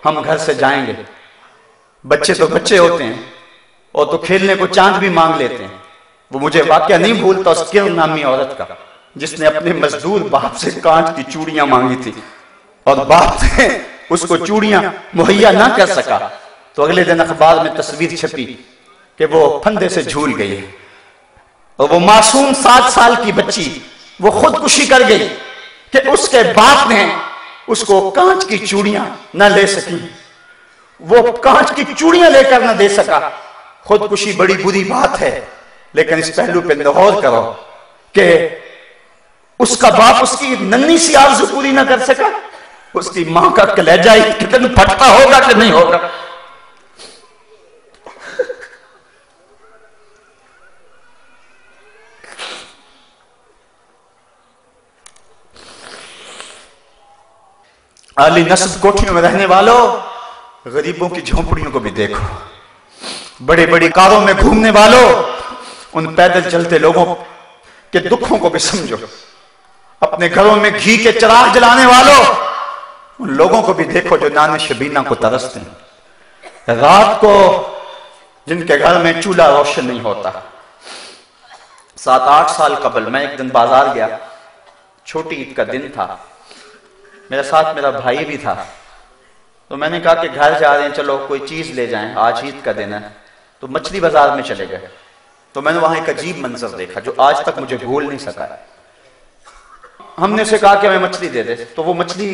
ہم گھر سے جائیں گے۔ بچے تو بچے ہوتے ہیں، اور تو کھیلنے کو چاند بھی مانگ لیتے ہیں۔ وہ مجھے واقعہ نہیں بھولتا اس کرن نامی عورت کا، جس نے اپنے مزدور باپ سے کانچ کی چوڑیاں مانگی تھی، اور باپ نے اس کو چوڑیاں مہیا نہ کر سکا، تو اگلے دن اخبار میں تصویر چھپی کہ وہ پھندے سے جھول گئی ہے، اور وہ معصوم 7 سال کی بچی وہ خودکشی کر گئی کہ اس کے باپ نے اس کو کانچ کی چوڑیاں نہ لے سکی، وہ کانچ کی چوڑیاں لے کر نہ دے سکا۔ خودکشی بڑی بری بات ہے، لیکن اس پہلو پہ غور کرو کہ اس کا باپ اس کی ننھی سی آرزو پوری نہ کر سکا، اس کی ماں کا کلیجہ کتنا پھٹتا ہوگا کہ نہیں ہوگا؟ عالی نصب کوٹھیوں میں رہنے والوں، غریبوں کی جھونپڑیوں کو بھی دیکھو، بڑے بڑی کاروں میں گھومنے والوں، ان پیدل چلتے لوگوں کے دکھوں کو بھی سمجھو، اپنے گھروں میں گھی کے چراغ جلانے والوں، ان لوگوں کو بھی دیکھو جو نان شبینہ کو ترستے ہیں، رات کو جن کے گھر میں چولہا روشن نہیں ہوتا۔ 7-8 سال قبل میں ایک دن بازار گیا، چھوٹی عید کا دن تھا، میرے ساتھ میرا بھائی بھی تھا، تو میں نے کہا کہ گھر جا رہے ہیں، چلو کوئی چیز لے جائیں، آج عید کا دن ہے، تو مچھلی بازار میں چلے گئے، تو میں نے وہاں ایک عجیب منظر دیکھا جو آج تک مجھے بھول نہیں سکا۔ ہم نے اسے کہا کہ ہمیں مچھلی دے دے، تو وہ مچھلی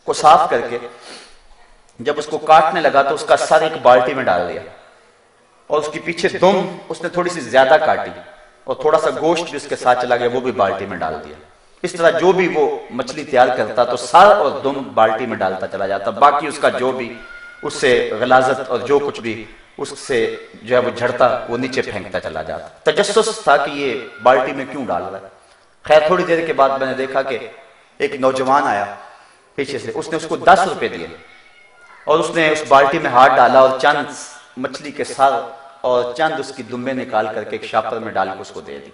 کو صاف کر کے جب اس کو کاٹنے لگا تو اس کا سر ایک بالٹی میں ڈال دیا، اور اس کی پیچھے دم اس نے تھوڑی سی زیادہ کاٹی، اور تھوڑا سا گوشت بھی اس کے ساتھ چلا گیا، وہ بھی بالٹی میں ڈال دیا۔ اس طرح جو بھی وہ مچھلی تیار کرتا تو سر اور دم بالٹی میں ڈالتا چلا جاتا، باقی اس کا جو بھی اس سے غلاظت اور جو کچھ بھی اس سے جو ہے وہ جھڑتا وہ نیچے پھینکتا چلا جاتا۔ تجسس تھا کہ یہ بالٹی میں کیوں ڈال رہا ہے۔ خیر تھوڑی دیر کے بعد میں نے دیکھا کہ ایک نوجوان آیا، پیچھے سے، اس نے اس کو 10 روپے دیے اور اس نے اس بالٹی میں ہاتھ ڈالا اور چند مچھلی کے سر اور چند اس کی دمبے نکال کر کے ایک شاپر میں ڈال کے اس کو دے دی۔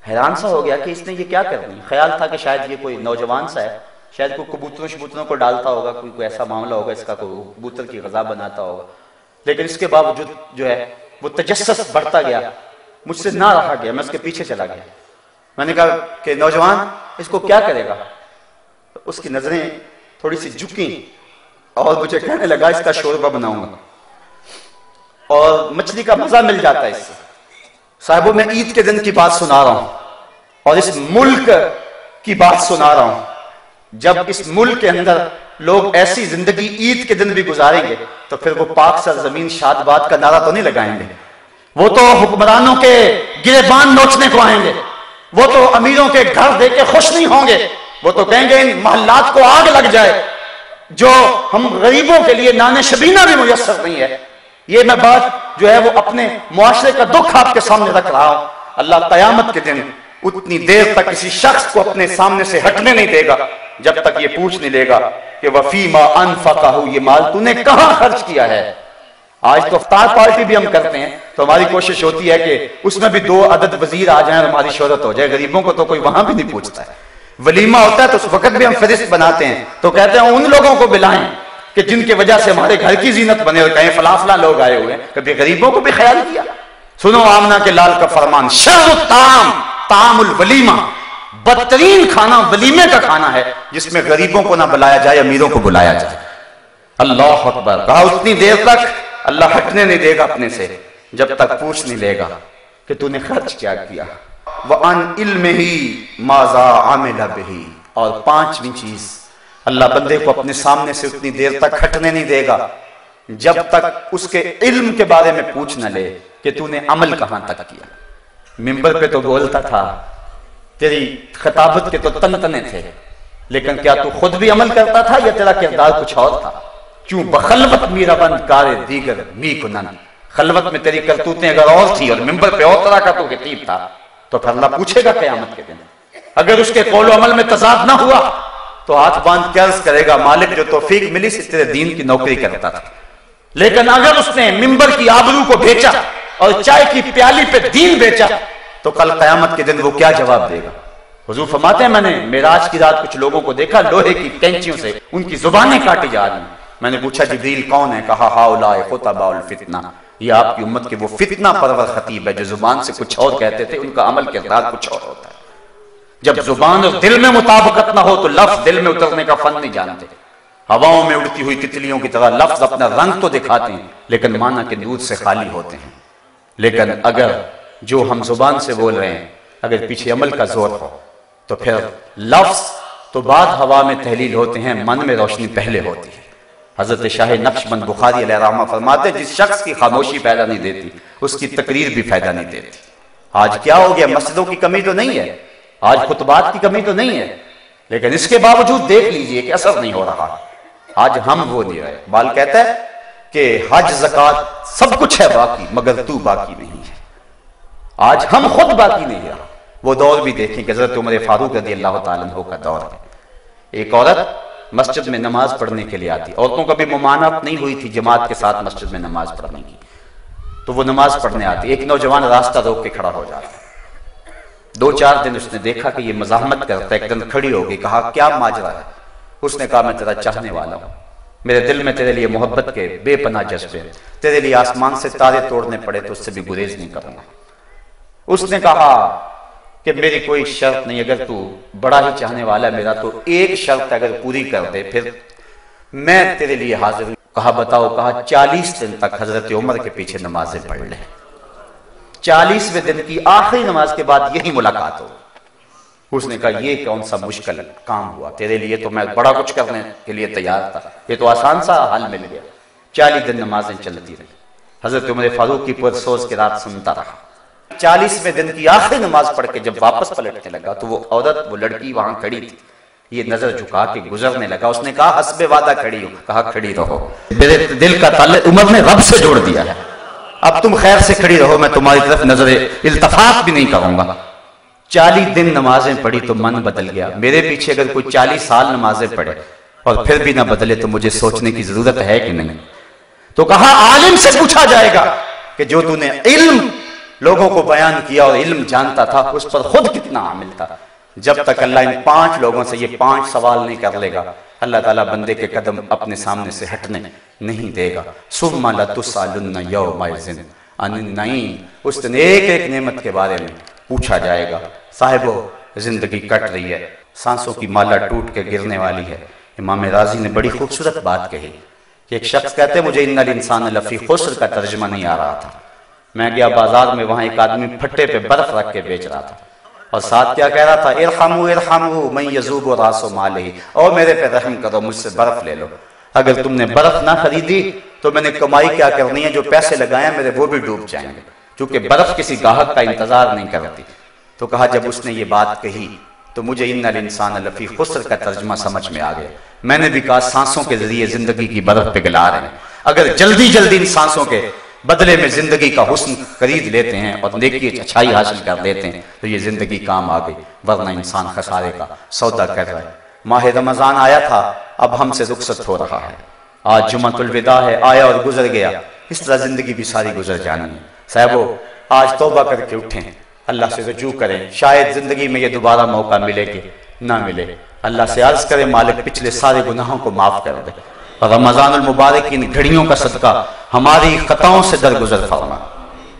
حیران سا ہو گیا کہ اس نے یہ کیا کر دی۔ خیال تھا کہ شاید یہ کوئی نوجوان سا ہے، شاید کوئی کبوتروں کو ڈالتا ہوگا، کوئی ایسا معاملہ ہوگا، اس کا کوئی کبوتر کی غذا بناتا ہوگا، لیکن اس کے باوجود جو ہے وہ تجسس بڑھتا گیا، مجھ سے نہ رہا گیا، میں اس کے پیچھے چلا گیا۔ میں نے کہا کہ نوجوان اس کو کیا کرے گا؟ اس کی نظریں تھوڑی سی جھکیں اور مجھے کہنے لگا اس کا شوربہ بناؤں گا اور مچھلی کا مزہ مل جاتا ہے اس سے۔ صاحبوں میں عید کے دن کی بات سنا رہا ہوں اور اس ملک کی بات سنا رہا ہوں۔ جب اس ملک کے اندر لوگ ایسی زندگی عید کے دن بھی گزاریں گے تو پھر وہ پاک سرزمین شاد باد کا نعرہ تو نہیں لگائیں گے، وہ تو حکمرانوں کے گریبان نوچنے کو آئیں گے، وہ تو امیروں کے گھر دیکھ کے خوش نہیں ہوں گے، وہ تو کہیں گے ان محلات کو آگ لگ جائے، جو ہم غریبوں کے لیے نان شبینہ بھی میسر نہیں ہے۔ یہ میں بات جو ہے وہ اپنے معاشرے کا دکھ آپ کے سامنے رکھ رہا ہوں۔ اللہ قیامت کے دن اتنی دیر تک کسی شخص کو اپنے سامنے سے ہٹنے نہیں دے گا جب تک یہ پوچھ نہیں لے گا کہ وَفِيمَا أَنفَقَهُ، یہ مال تو نے کہاں خرچ کیا ہے۔ آج تو افطار پارٹی بھی ہم کرتے ہیں تو ہماری کوشش ہوتی ہے کہ اس میں بھی 2 عدد وزیر آ جائیں اور ہماری شہرت ہو جائے، غریبوں کو تو کوئی وہاں بھی نہیں پوچھتا ہے۔ ولیمہ ہوتا ہے تو اس وقت بھی ہم فہرست بناتے ہیں تو کہتے ہیں ان لوگوں کو بلائیں کہ جن کی وجہ سے ہمارے گھر کی زینت بنے، اور کہیں فلاں فلاں لوگ آئے ہوئے ہیں، کبھی غریبوں کو بھی خیال کیا؟ سنو آمنہ کے لال کا فرمان، شر الطعام طعام الولیمہ، بدترین کھانا ولیمے کا کھانا ہے جس میں غریبوں کو نہ بلایا جائے، امیروں کو بلایا جائے۔ اللہ اکبر، کہا اتنی دیر تک اللہ ہٹنے نہیں دے گا اپنے سے جب تک پوچھ نہیں لے گا کہ تو نے خرچ کیا کیا۔ وَعَنْ عِلْمِهِ مَاذَا عَمِلَ بِهِ، اور 5ویں چیز، اللہ بندے کو اپنے سامنے سے اتنی دیر تک ہٹنے نہیں دے گا جب تک اس کے علم کے بارے میں پوچھ نہ لے کہ تو نے عمل کہاں تک کیا۔ ممبر پہ تو بولتا تھا، تیری خطابت کے تو تنتنے تھے، لیکن کیا تو خود بھی عمل کرتا تھا یا تیرا کردار کچھ اور تھا؟ کیوں بخلوت میرا بند کارے دیگر می کنن، خلوت میں تیری کرتوتیں اگر اور تھی اور ممبر پہ اور طرح کا تو خطیب تھا تو پھر اللہ پوچھے گا قیامت کے دن۔ اگر اس کے قول و عمل میں تضاد نہ ہوا تو ہاتھ باندھ کے عرض کرے گا مالک جو توفیق ملی سے تیرے دین کی نوکری کرتا تھا، لیکن اگر اس نے ممبر کی آبرو کو بیچا اور چائے کی پیالی پہ دین بیچا تو کل قیامت کے دن وہ کیا جواب دے گا؟ حضور فرماتے ہیں میں نے معراج کی رات کچھ لوگوں کو دیکھا لوہے کی کینچیوں سے ان کی زبانیں کاٹی جا رہی ہیں۔ میں نے پوچھا جبریل کون ہے؟ کہا ہؤلاء خطباء الفتنہ، یہ آپ کی امت کے وہ فتنہ پرور خطیب ہے جو زبان سے کچھ اور کہتے تھے، ان کا عمل کردار کچھ اور ہوتا ہے۔ جب زبان اور دل میں مطابقت نہ ہو تو لفظ دل میں اترنے کا فن نہیں جانتے۔ ہواؤں میں اڑتی ہوئی تتلیوں کی طرح لفظ اپنا رنگ تو دکھاتے ہیں لیکن معنی کے دودھ سے خالی ہوتے ہیں۔ لیکن اگر جو ہم زبان سے بول رہے ہیں اگر پیچھے عمل کا زور ہو تو پھر لفظ تو بعد ہوا میں تحلیل ہوتے ہیں، من میں روشنی پہلے ہوتی ہے۔ حضرت شاہ نقشبند بخاری علیہ رحمہ فرماتے جس شخص کی خاموشی فائدہ نہیں دیتی اس کی تقریر بھی فائدہ نہیں دیتی۔ آج کیا ہو گیا؟ مسجدوں کی کمی تو نہیں ہے، آج خطبات کی کمی تو نہیں ہے، لیکن اس کے باوجود دیکھ لیجئے کہ اثر نہیں ہو رہا۔ آج ہم وہ نہیں رہے۔ بال کہتا ہے کہ حج زکات سب کچھ ہے باقی مگر تو باقی نہیں ہے۔ آج ہم خود باقی نہیں رہا۔ وہ دور بھی دیکھیں کہ حضرت عمر فاروق رضی اللہ تعالیٰ عنہ کا دور ہے۔ ایک عورت مسجد میں نماز پڑھنے کے لیے آتی، عورتوں کا بھی ممانعت نہیں ہوئی تھی جماعت کے ساتھ مسجد میں نماز پڑھنے کی، تو وہ نماز پڑھنے آتی، ایک نوجوان راستہ روک کے کھڑا ہو جاتا۔ 2-4 دن اس نے دیکھا کہ یہ مزاحمت کرتا ہے، ایک دن کھڑی ہو گئی، کہا کیا ماجرا ہے؟ اس نے کہا میں تیرا چاہنے والا ہوں، میرے دل میں تیرے لیے محبت کے بے پناہ جذبے، تیرے لیے آسمان سے تارے توڑنے پڑے تو اس سے بھی گریز نہیں کروں گا۔ اس نے کہا کہ میری کوئی شرط نہیں، اگر تو بڑا ہی چاہنے والا ہے میرا تو ایک شرط اگر پوری کر دے پھر میں تیرے لیے حاضر ہوں۔ کہا بتاؤ؟ کہا 40 دن تک حضرت عمر کے پیچھے نمازیں پڑھ لیں، 40ویں دن کی آخری نماز کے بعد یہی ملاقات ہو۔ اس نے کہا یہ کون سا مشکل کام ہوا، تیرے لیے تو میں بڑا کچھ کرنے کے لیے تیار تھا، یہ تو آسان سا حل مل گیا۔ 40 دن نمازیں چلتی رہی، حضرت عمر فاروق کی پرسوز کی رات سنتا رہا۔ 40ویں دن کی آخری نماز پڑھ کے جب واپس پلٹنے لگا تو وہ عورت، وہ لڑکی وہاں کھڑی تھی، یہ نظر جھکا کے گزرنے لگا۔ اس نے کہا حسب وعدہ کھڑی ہو، کہا کھڑی رہو، میرے دل کا تعلق عمر نے رب سے جوڑ دیا ہے، اب تم خیر سے کھڑی رہو، میں تمہاری طرف نظر التفات بھی نہیں کروں گا۔ 40 دن نمازیں پڑھی تو من بدل گیا. میرے پیچھے اگر کوئی 40 سال نمازیں پڑھے اور پھر بھی نہ بدلے تو مجھے سوچنے کی ضرورت ہے کہ نہیں. تو کہا عالم سے پوچھا جائے گا کہ جو تو نے علم لوگوں کو بیان کیا اور علم جانتا تھا اس پر خود کتنا عامل تھا. جب تک اللہ ان 5 لوگوں سے یہ 5 سوال نہیں کر لے گا اللہ تعالیٰ بندے کے قدم اپنے سامنے سے ہٹنے نہیں دے گا. ثم لتسألن یومئذ عن النعیم. اس دن ایک ایک نعمت کے بارے میں پوچھا جائے گا. صاحبو زندگی کٹ رہی ہے, سانسوں کی مالا ٹوٹ کے گرنے والی ہے. امام رازی نے بڑی خوبصورت بات کہی کہ ایک شخص کہتے مجھے ان الانسان لفی خسر کا ترجمہ نہیں آ رہا تھا. میں گیا بازار میں, وہاں ایک آدمی پھٹے پہ برف رکھ کے بیچ رہا تھا اور ساتھ کیا کہہ رہا تھا, ارحموا ارحموا من یذوب راس مالہ, اور میرے پہ رحم کرو, مجھ سے برف لے لو. اگر تم نے برف نہ خریدی تو میں نے کمائی کیا کرنی ہے, جو پیسے لگائے میرے وہ بھی ڈوب جائیں گے, چونکہ برف کسی گاہک کا انتظار نہیں کرتی. تو کہا جب اس نے یہ بات کہی تو مجھے ان الانسان لفی خسر کا ترجمہ سمجھ میں آ گیا. میں نے بھی کہا سانسوں کے ذریعے زندگی کی برف پگھلا رہے ہیں. اگر جلدی جلدی ان سانسوں کے بدلے میں زندگی کا حسن خرید لیتے ہیں اور نیکی اچھائی حاصل کر لیتے ہیں تو یہ زندگی کام آ گئی, ورنہ انسان خسارے کا سودا کر رہا ہے. ماہ رمضان آیا تھا, اب ہم سے رخصت ہو رہا ہے. آج جمعۃ الوداع ہے, آیا اور گزر گیا. اس طرح زندگی بھی ساری گزر جانی ہے. صاحبو آج توبہ کر کے اٹھیں, اللہ سے رجوع کریں. شاید زندگی میں یہ دوبارہ موقع ملے کہ نہ ملے. اللہ سے عرض کریں مالک پچھلے سارے گناہوں کو معاف کر دے, اور رمضان المبارک ان گھڑیوں کا صدقہ ہماری خطاؤں سے درگزر فرما.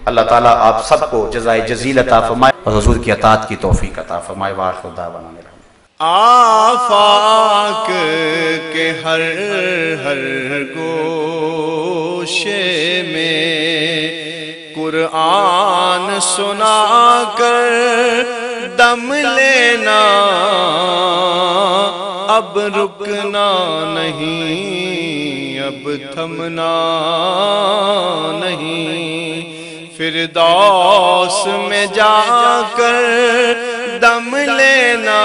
اللہ تعالیٰ آپ سب کو جزائے جزیل عطا فرمائے اور حضور کی اطاعت کی توفیق عطا فرمائے. وآخر دعوانا آفاق کے ہر ہر گوشے میں قرآن سنا کر دم لینا, اب رکنا نہیں, اب تھمنا نہیں. فردوس میں جا کر دم لینا,